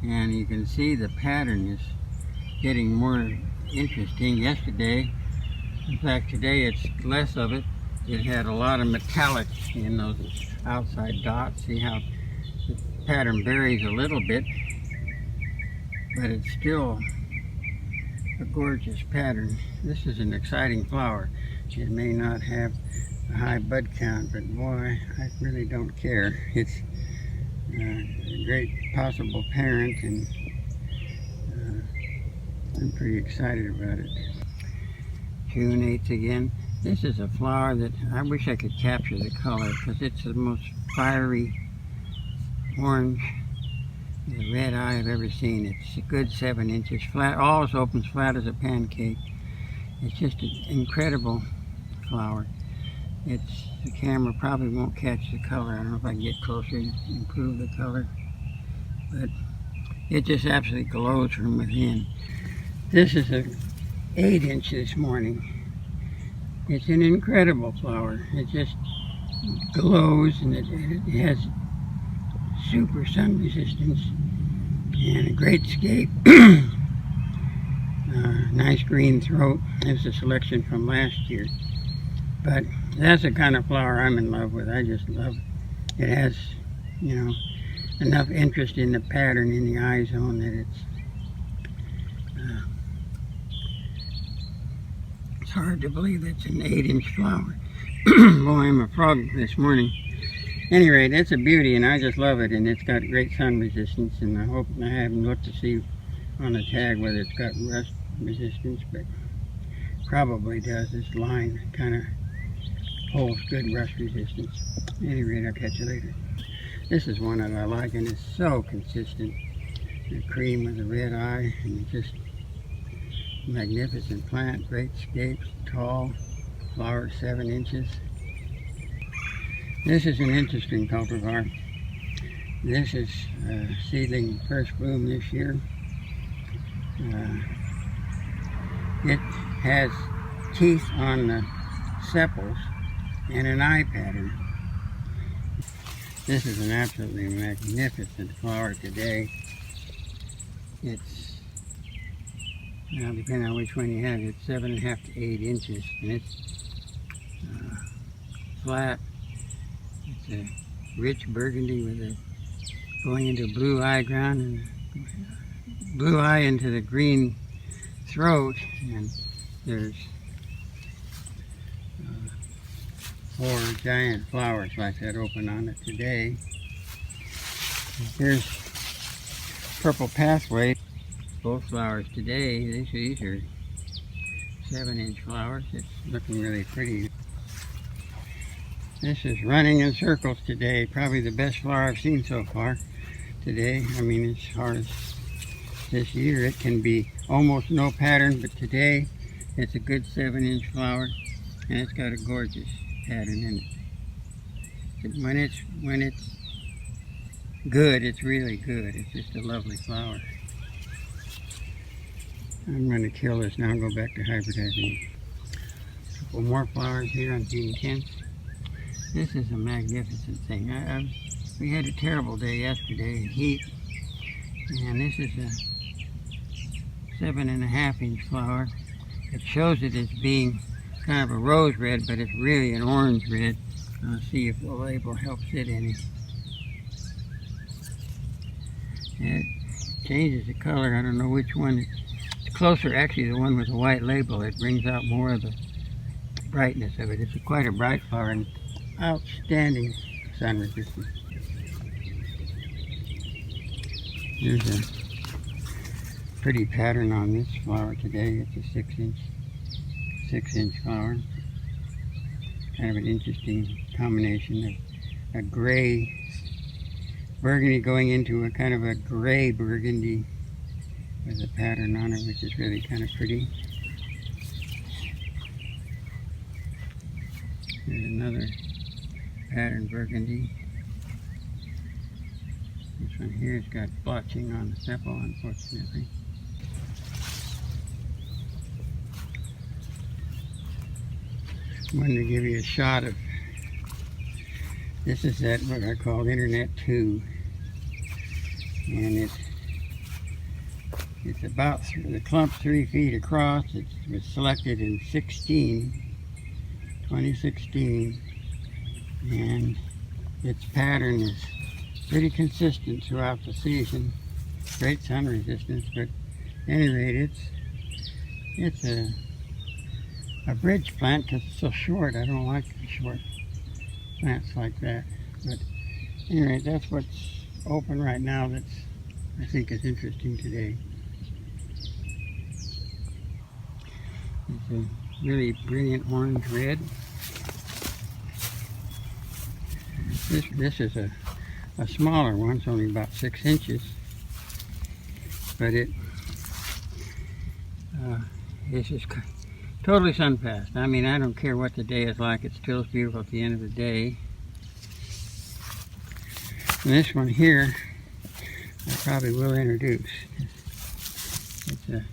[SPEAKER 1] And you can see the pattern is getting more interesting. Yesterday, in fact today it's less of it. It had a lot of metallic in those outside dots. See how the pattern varies a little bit, but it's still a gorgeous pattern. This is an exciting flower. It may not have a high bud count, but boy, I really don't care. It's a great possible parent, and I'm pretty excited about it. June 8th again. This is a flower that I wish I could capture the color, because it's the most fiery orange, the red eye I've ever seen. It's a good 7 inches flat, always opens flat as a pancake. It's just an incredible flower. The camera probably won't catch the color. I don't know if I can get closer and improve the color, but it just absolutely glows from within. This is an 8-inch this morning. It's an incredible flower. It just glows, and it has super sun resistance and a great scape. Nice green throat. It's a selection from last year. But that's the kind of flower I'm in love with. I just love it. It has, enough interest in the pattern in the eye zone that it's hard to believe it's an 8-inch flower. Boy, I'm a frog this morning. Any rate, it's a beauty, and I just love it, and it's got great sun resistance, and I haven't looked to see on the tag whether it's got rust resistance, but probably does. This line kind of holds good rust resistance. At any rate, I'll catch you later. This is one that I like, and it's so consistent. The cream with the red eye, and it's just magnificent plant, great scapes, tall, flower 7 inches. This is an interesting cultivar. This is seedling first bloom this year. It has teeth on the sepals and an eye pattern. This is an absolutely magnificent flower today. It's, now depending on which one you have, it's 7.5 to 8 inches, and it's flat. It's a rich burgundy with a going into blue eye ground and blue eye into the green throat, and there's 4 giant flowers like that open on it today. Here's Purple Pathway. Both flowers today. These are 7-inch flowers. It's looking really pretty. This is running in circles today. Probably the best flower I've seen so far today. I mean, as far as this year, it can be almost no pattern, but today it's a good 7-inch flower, and it's got a gorgeous pattern in it. When it's good, it's really good. It's just a lovely flower. I'm going to kill this now and go back to hybridizing. A couple more flowers here on June 10th. This is a magnificent thing. We had a terrible day yesterday, heat, and this is a 7.5-inch flower. It shows it as being kind of a rose red, but it's really an orange red. I'll see if the label helps it any. It changes the color. I don't know which one. It's closer, actually, the one with the white label. It brings out more of the brightness of it. It's quite a bright flower and outstanding sun resistance. There's a pretty pattern on this flower today. It's a 6-inch flower. Kind of an interesting combination of a gray burgundy going into a kind of a gray burgundy with a pattern on it, which is really kind of pretty. There's another pattern burgundy. This one here has got blotching on the sepal, unfortunately. I wanted to give you a shot of, this is that what I call Internet 2, and it's about the clump 3 feet across. It was selected in 2016, and its pattern is pretty consistent throughout the season. Great sun resistance, but at any rate, it's a bridge plant because it's so short. I don't like short plants like that. But anyway, that's what's open right now that's I think is interesting today. It's a really brilliant orange red. This is a smaller one. It's only about 6 inches, but this is totally sun-passed. I mean, I don't care what the day is like, it still is beautiful at the end of the day. And this one here, I probably will introduce. It's a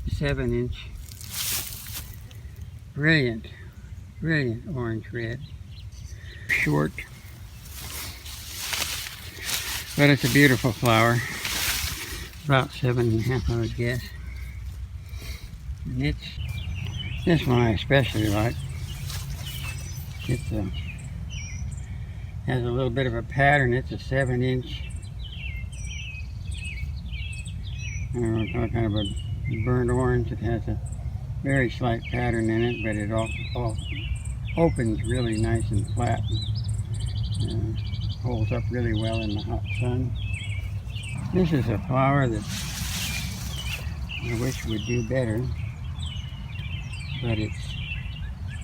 [SPEAKER 1] 7-inch, brilliant orange red. Short, but it's a beautiful flower. About 7.5, I would guess. And this one I especially like. It has a little bit of a pattern. It's a 7-inch. I don't know, kind of a burnt orange. It has a very slight pattern in it, but it all opens really nice and flat. Holds up really well in the hot sun. This is a flower that I wish would do better, but it's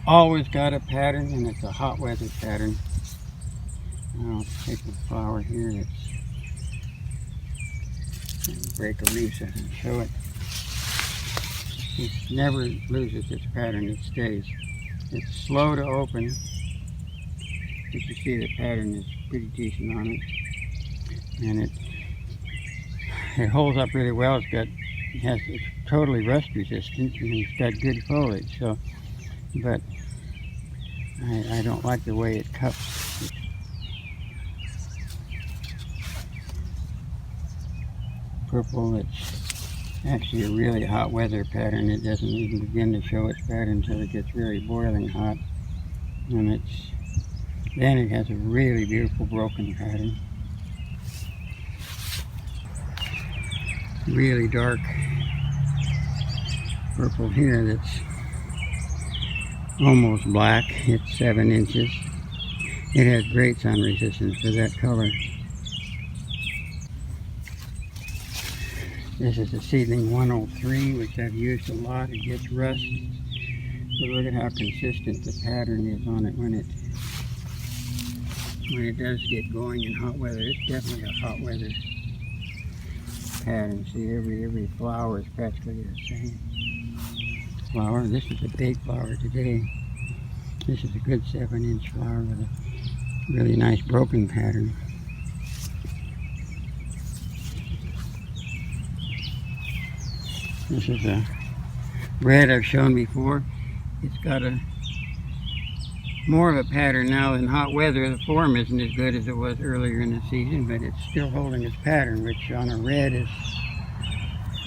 [SPEAKER 1] always got a pattern, and it's a hot weather pattern. I'll take the flower here that's break a leaf and show it. It never loses its pattern, it stays. It's slow to open. You can see the pattern is pretty decent on it. And it holds up really well. It's totally rust resistant, and it's got good foliage. So, but I don't like the way it cups. Purple, it's actually a really hot weather pattern. It doesn't even begin to show its pattern until it gets really boiling hot. And then it has a really beautiful broken pattern. Really dark purple here that's almost black. It's 7 inches. It has great sun resistance for that color. This is a seedling 103, which I've used a lot. It gets rust, but look at how consistent the pattern is on it when it does get going in hot weather. It's definitely a hot weather pattern. See, every flower is practically the same flower. This is a big flower today. This is a good 7-inch flower with a really nice broken pattern. This is a red I've shown before. It's got a more of a pattern now in hot weather. The form isn't as good as it was earlier in the season, but it's still holding its pattern, which on a red is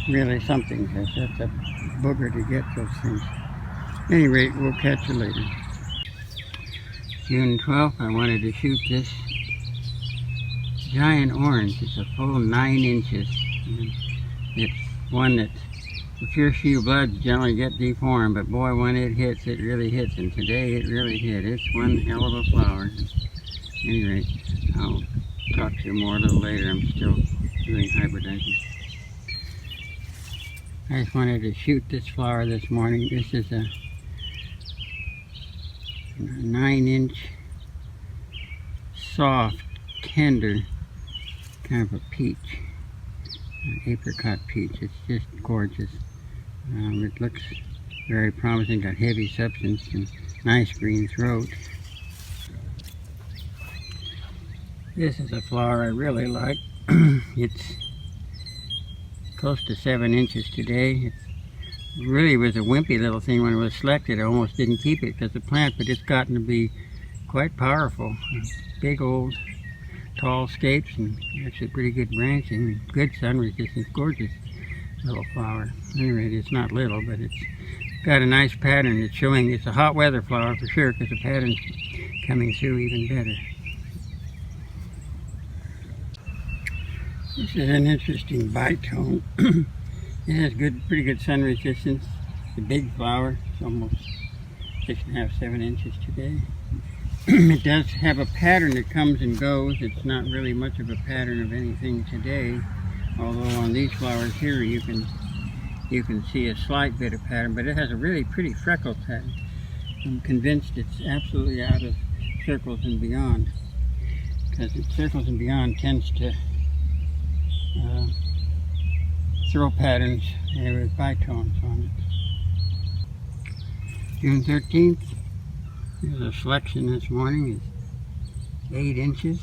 [SPEAKER 1] really something, because that's a booger to get those things. At any rate, we'll catch you later. June 12th, I wanted to shoot this giant orange. It's a full 9 inches. It's one that the first few buds generally get deformed, but boy, when it hits, it really hits. And today it really hit. It's one hell of a flower. At any rate, I'll talk to you more a little later. I'm still doing hybridizing. I just wanted to shoot this flower this morning. This is a 9-inch soft, tender kind of a peach, an apricot peach. It's just gorgeous. It looks very promising, got heavy substance and nice green throat. This is a flower I really like. It's close to 7 inches today. It really was a wimpy little thing when it was selected. I almost didn't keep it because of the plant, but it's gotten to be quite powerful. Big old tall scapes and actually pretty good branching, good sun resistance, gorgeous little flower. Anyway, it's not little, but it's got a nice pattern. It's showing it's a hot weather flower for sure, because the pattern's coming through even better. This is an interesting bitone. It has pretty good sun resistance. It's a big flower. It's almost 6.5, 7 inches today. It does have a pattern that comes and goes. It's not really much of a pattern of anything today, although on these flowers here you can see a slight bit of pattern, but it has a really pretty freckle pattern. I'm convinced it's absolutely out of circles and beyond, because circles and beyond tends to throw patterns with bitones on it. June 13th. Here's a selection this morning. It's 8 inches.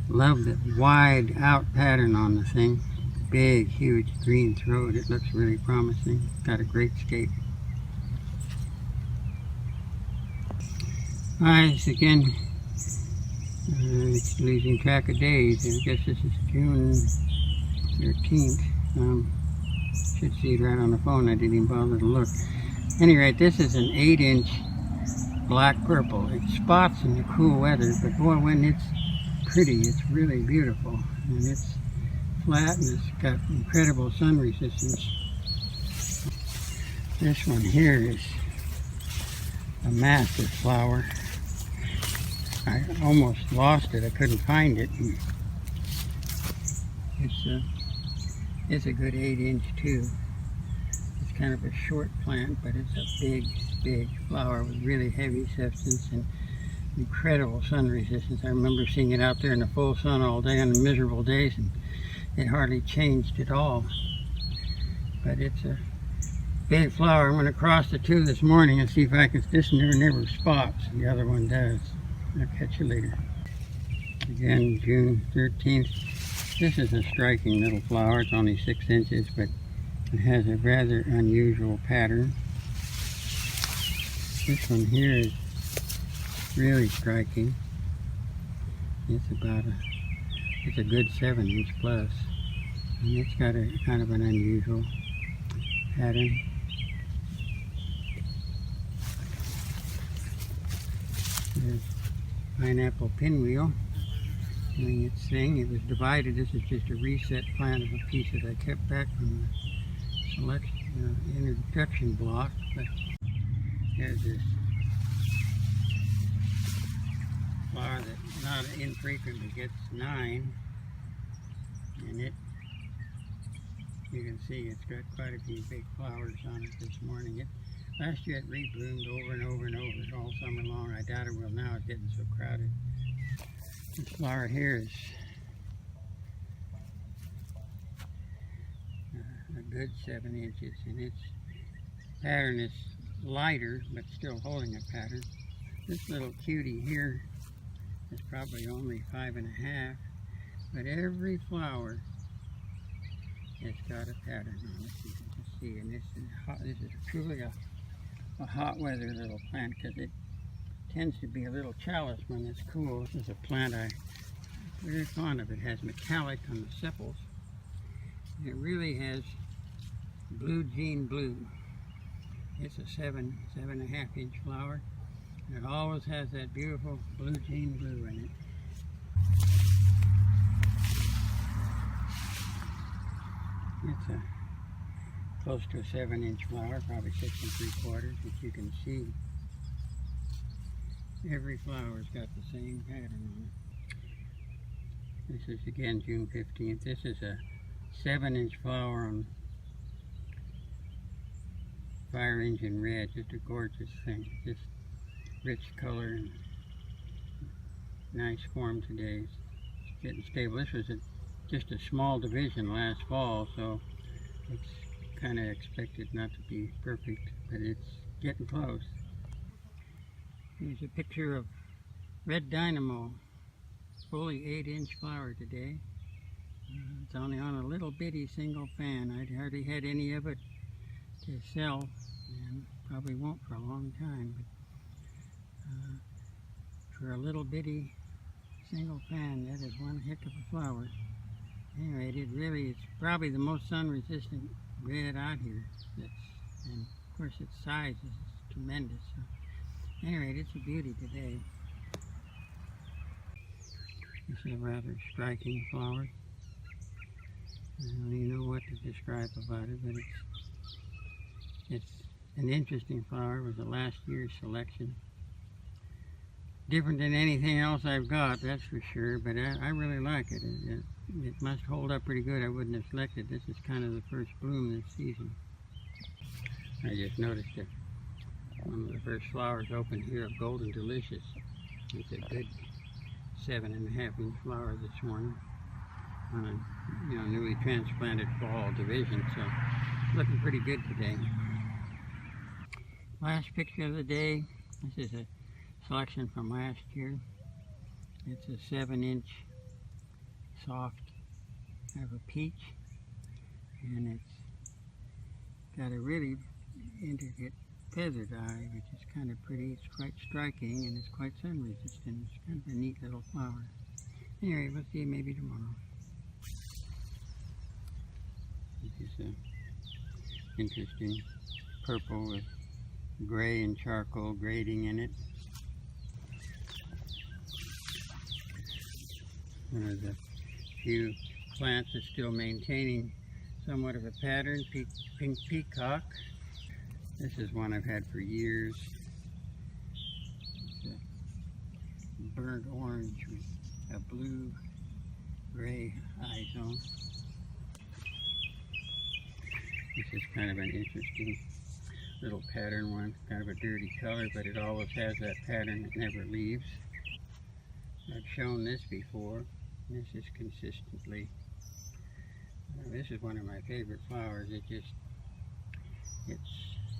[SPEAKER 1] Love the wide out pattern on the thing. Big, huge green throat. It looks really promising. Got a great scape. Eyes again. It's losing track of days. I guess this is June 13th. Should see it right on the phone. I didn't even bother to look. Anyway, this is an 8-inch black purple. It spots in the cool weather, but boy, when it's pretty, it's really beautiful. And it's flat and it's got incredible sun resistance. This one here is a massive flower. I almost lost it. I couldn't find it. It's a good 8-inch too. It's kind of a short plant, but it's a big flower with really heavy substance and incredible sun resistance. I remember seeing it out there in the full sun all day on the miserable days, and it hardly changed at all. But it's a big flower. I'm going to cross the two this morning and see if I can. This never spots. The other one does. I'll catch you later. Again, June 13th. This is a striking little flower. It's only 6 inches, but it has a rather unusual pattern. This one here is really striking. It's a good 7-inch plus. And it's got a kind of an unusual pattern. There's pineapple pinwheel doing its thing. It was divided. This is just a reset plant of a piece that I kept back from the introduction block. But there's this flower that not infrequently gets 9, and you can see it's got quite a few big flowers on it this morning. Last year it rebloomed over and over and over all summer long. I doubt it will now. It's getting so crowded. This flower here is a good 7 inches, and its pattern is lighter but still holding a pattern. This little cutie here is probably only 5.5, but every flower it's got a pattern on it, you can just see. And this is hot. This is truly a hot weather little plant, because it tends to be a little chalice when it's cool. This is a plant I'm very fond of. It has metallic on the sepals. And it really has blue jean blue. It's a 7.5 inch flower. And it always has that beautiful blue jean blue in it. It's a close to a 7 inch flower, probably 6 3/4, but you can see every flower's got the same pattern on it. This is again June 15th. This is a 7 inch flower on Fire Engine Red. Just a gorgeous thing. Just rich color and nice form today. It's getting stable. This was just a small division last fall, so it's kind of expected not to be perfect, but it's getting close. Here's a picture of Red Dynamo, fully 8 inch flower today. It's only on a little bitty single fan. I'd hardly had any of it to sell, and probably won't for a long time, but for a little bitty single fan, that is one heck of a flower. Anyway, it's probably the most sun-resistant red out here. And of course its size is tremendous. So, anyway, it's a beauty today. This is a rather striking flower. I don't even know what to describe about it, but it's an interesting flower. It was a last year's selection. Different than anything else I've got, that's for sure, but I really like it. It must hold up pretty good. I wouldn't have selected. This is kind of the first bloom this season. I just noticed that one of the first flowers opened here of Golden Delicious. It's a good 7.5 inch flower this morning on a newly transplanted fall division, so looking pretty good today. Last picture of the day. This is a selection from last year. It's a 7 inch soft kind of a peach, and it's got a really intricate feathered eye, which is kind of pretty. It's quite striking, and it's quite sun resistant. It's kind of a neat little flower. Anyway, we'll see you maybe tomorrow. This is an interesting purple with gray and charcoal grading in it. One of the few plants that's still maintaining somewhat of a pattern, pink peacock. This is one I've had for years. It's a burnt orange with a blue-gray eye zone. This is kind of an interesting little pattern one, kind of a dirty color, but it always has that pattern that never leaves. I've shown this before. This is consistently, this is one of my favorite flowers. It's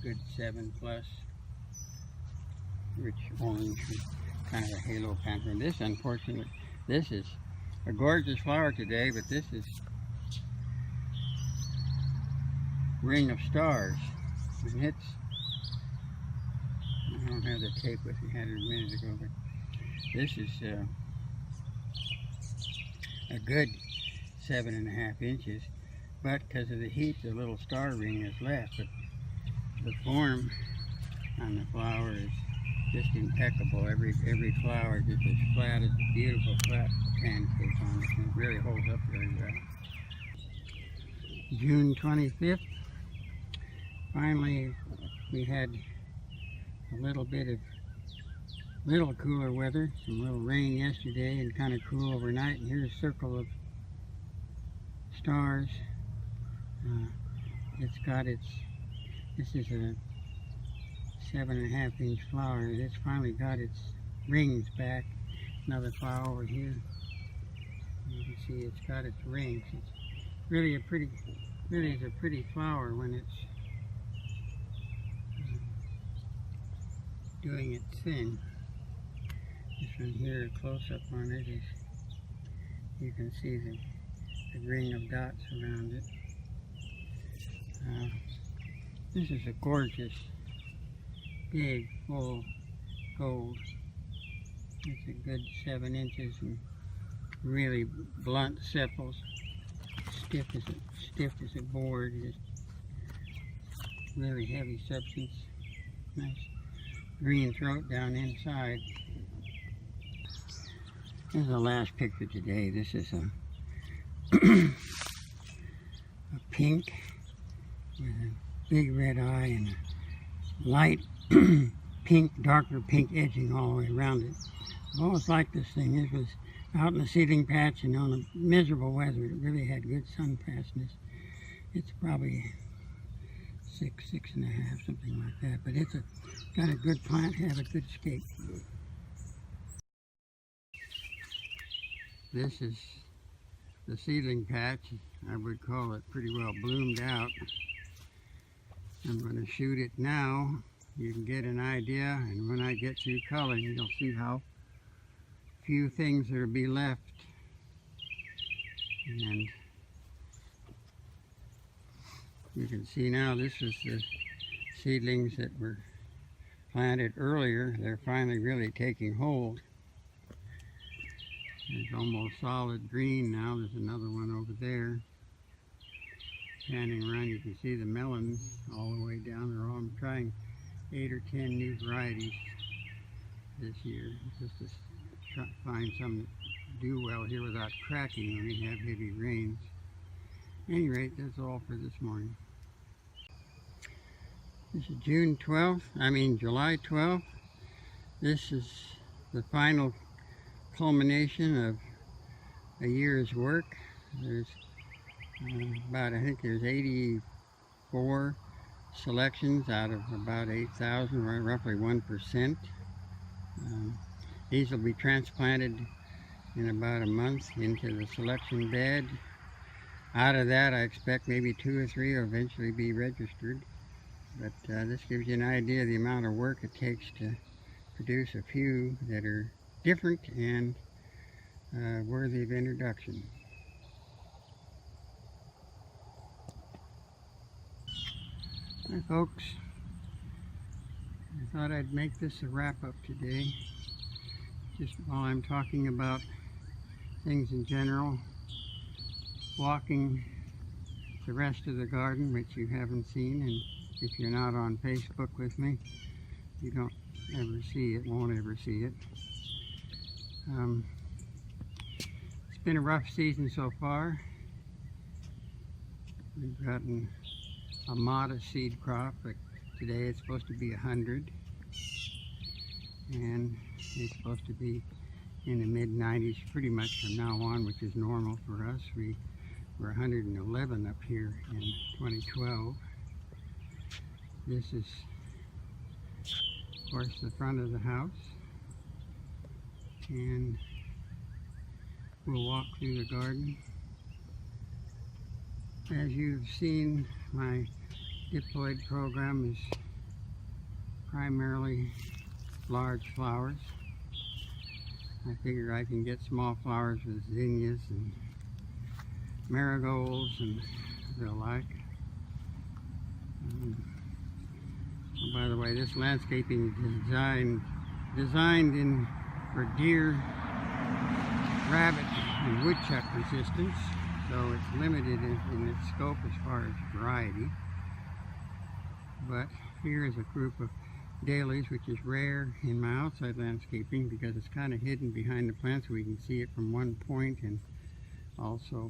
[SPEAKER 1] good 7+, rich orange with kind of a halo pattern. This, unfortunately, this is a gorgeous flower today, but this is Ring of Stars. And it's, I don't have the tape with me, I had it a minute ago, but this is a good 7.5 inches, but because of the heat, the little star ring is less. But the form on the flower is just impeccable. Every flower is just as flat as a beautiful flat pancake on it, and it really holds up very well. June 25th. Finally, we had a little bit of cooler weather, some little rain yesterday and kind of cool overnight, and here's a circle of stars. This is a 7.5 inch flower. It's finally got its rings back. Another flower over here. You can see it's got its rings. It's really is a pretty flower when it's doing its thing. This one here, a close-up on it, is you can see the ring of dots around it. This is a gorgeous, big, full gold. It's a good 7 inches and really blunt sepals. Stiff as a board. Just really heavy substance. Nice green throat down inside. This is the last picture today. This is a a pink with a big red eye and a light pink, darker pink edging all the way around it. I've always liked this thing. It was out in the seedling patch and on a miserable weather. It really had good sun fastness. It's probably 6.5, something like that. But it's got a good plant, have a good scape. This is the seedling patch. I would call it pretty well bloomed out. I'm going to shoot it now. You can get an idea, and when I get through culling, you'll see how few things there'll be left. And you can see now this is the seedlings that were planted earlier. They're finally really taking hold. It's almost solid green now. There's another one over there. Panning around, you can see the melons all the way down. I'm trying 8 or 10 new varieties this year, just to try to find some that do well here without cracking when we have heavy rains. At any rate, that's all for this morning. This is July 12th. This is the final culmination of a year's work. There's I think there's 84 selections out of about 8,000, roughly 1%. These will be transplanted in about a month into the selection bed. Out of that, I expect maybe 2 or 3 will eventually be registered. But this gives you an idea of the amount of work it takes to produce a few that are different and worthy of introduction. Hi folks, I thought I'd make this a wrap-up today, just while I'm talking about things in general, walking the rest of the garden, which you haven't seen, and if you're not on Facebook with me, you don't ever see it, won't ever see it. It's been a rough season so far. We've gotten a modest seed crop, but today it's supposed to be 100, and it's supposed to be in the mid-90s pretty much from now on, which is normal for us. We were 111 up here in 2012. This is, of course, the front of the house, and we'll walk through the garden. As you've seen, my diploid program is primarily large flowers. I figure I can get small flowers with zinnias and marigolds and the like. Oh, by the way, this landscaping is designed for deer, rabbit, and woodchuck resistance. So it's limited in its scope as far as variety. But here is a group of daylilies, which is rare in my outside landscaping because it's kind of hidden behind the plants so we can see it from one point, and also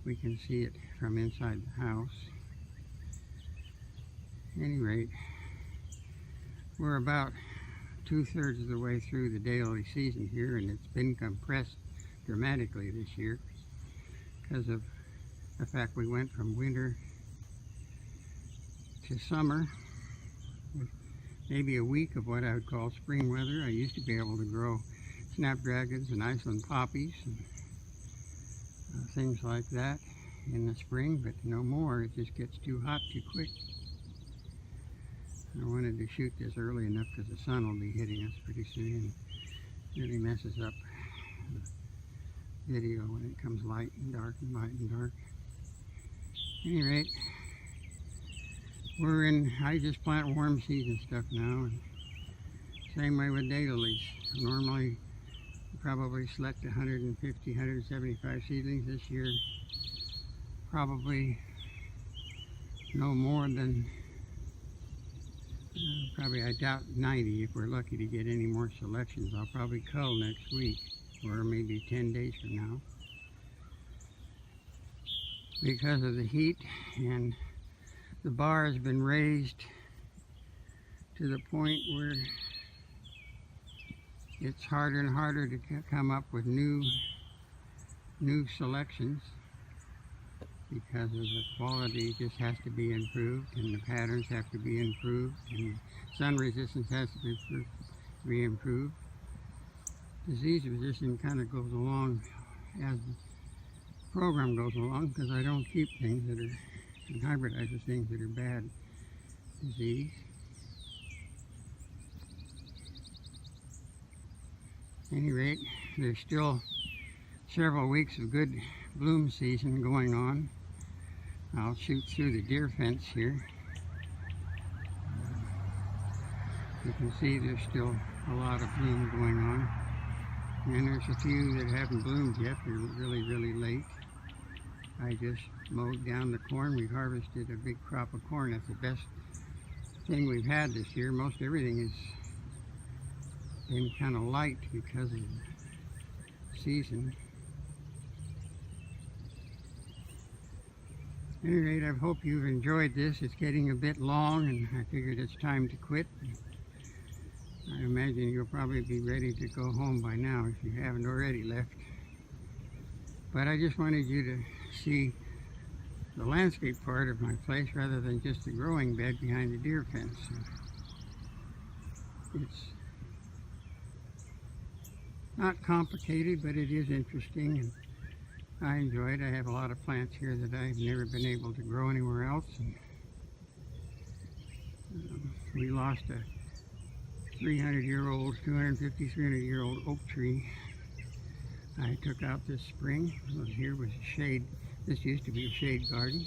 [SPEAKER 1] we can see it from inside the house. At any rate, we're about 2/3 of the way through the daylily season here, and it's been compressed dramatically this year because of the fact we went from winter to summer with maybe a week of what I would call spring weather. I used to be able to grow snapdragons and Iceland poppies and things like that in the spring, but no more. It just gets too hot too quick. I wanted to shoot this early enough because the sun will be hitting us pretty soon and really messes up the video when it comes light and dark and light and dark. At any rate, I just plant warm season stuff now. And same way with Daylilies. Normally, probably select 150, 175 seedlings this year. Probably no more than, probably I doubt 90 if we're lucky to get any more selections. I'll probably cull next week or maybe 10 days from now. Because of the heat, and the bar has been raised to the point where it's harder and harder to come up with new selections, because of the quality just has to be improved, and the patterns have to be improved, and sun resistance has to be improved. Disease resistance kind of goes along as the program goes along, because I don't keep things that are, and hybridize the things that are bad disease. At any rate, there's still several weeks of good bloom season going on. I'll shoot through the deer fence here. You can see there's still a lot of bloom going on. And there's a few that haven't bloomed yet. They're really, really late. I just mowed down the corn. We harvested a big crop of corn. That's the best thing we've had this year. Most everything has been kind of light because of the season. At any rate, I hope you've enjoyed this. It's getting a bit long, and I figured it's time to quit. I imagine you'll probably be ready to go home by now if you haven't already left. But I just wanted you to see the landscape part of my place rather than just the growing bed behind the deer fence. It's not complicated, but it is interesting, and I enjoy it. I have a lot of plants here that I've never been able to grow anywhere else. And, we lost a 300-year-old, 250, 300-year-old oak tree I took out this spring. Here was a shade. This used to be a shade garden.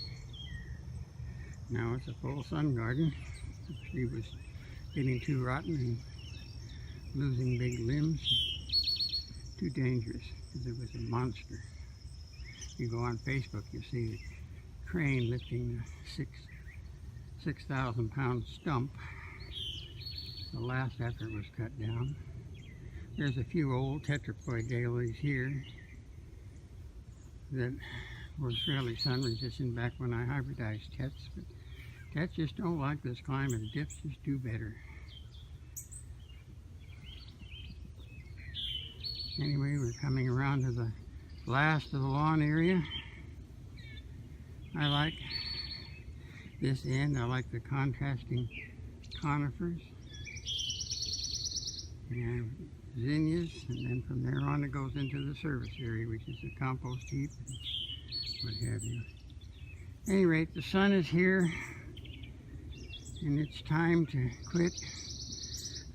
[SPEAKER 1] Now it's a full sun garden. The tree was getting too rotten and losing big limbs. Too dangerous, because it was a monster. If you go on Facebook, you see the crane lifting a 6,000-pound stump. The last effort was cut down. There's a few old tetraploid daylilies here that were fairly sun resistant back when I hybridized tets, but tets just don't like this climate. The dips just do better. Anyway, we're coming around to the last of the lawn area. I like this end. I like the contrasting conifers and zinnias, and then from there on it goes into the service area, which is the compost heap and what have you. At any rate, the sun is here and it's time to quit.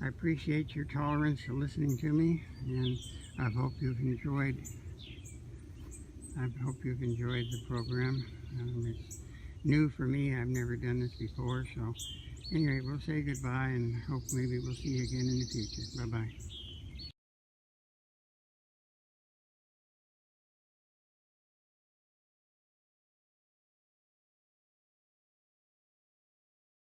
[SPEAKER 1] I appreciate your tolerance of listening to me, and I hope you've enjoyed the program. It's new for me. I've never done this before, so anyway, we'll say goodbye and hope maybe we'll see you again in the future. Bye-bye.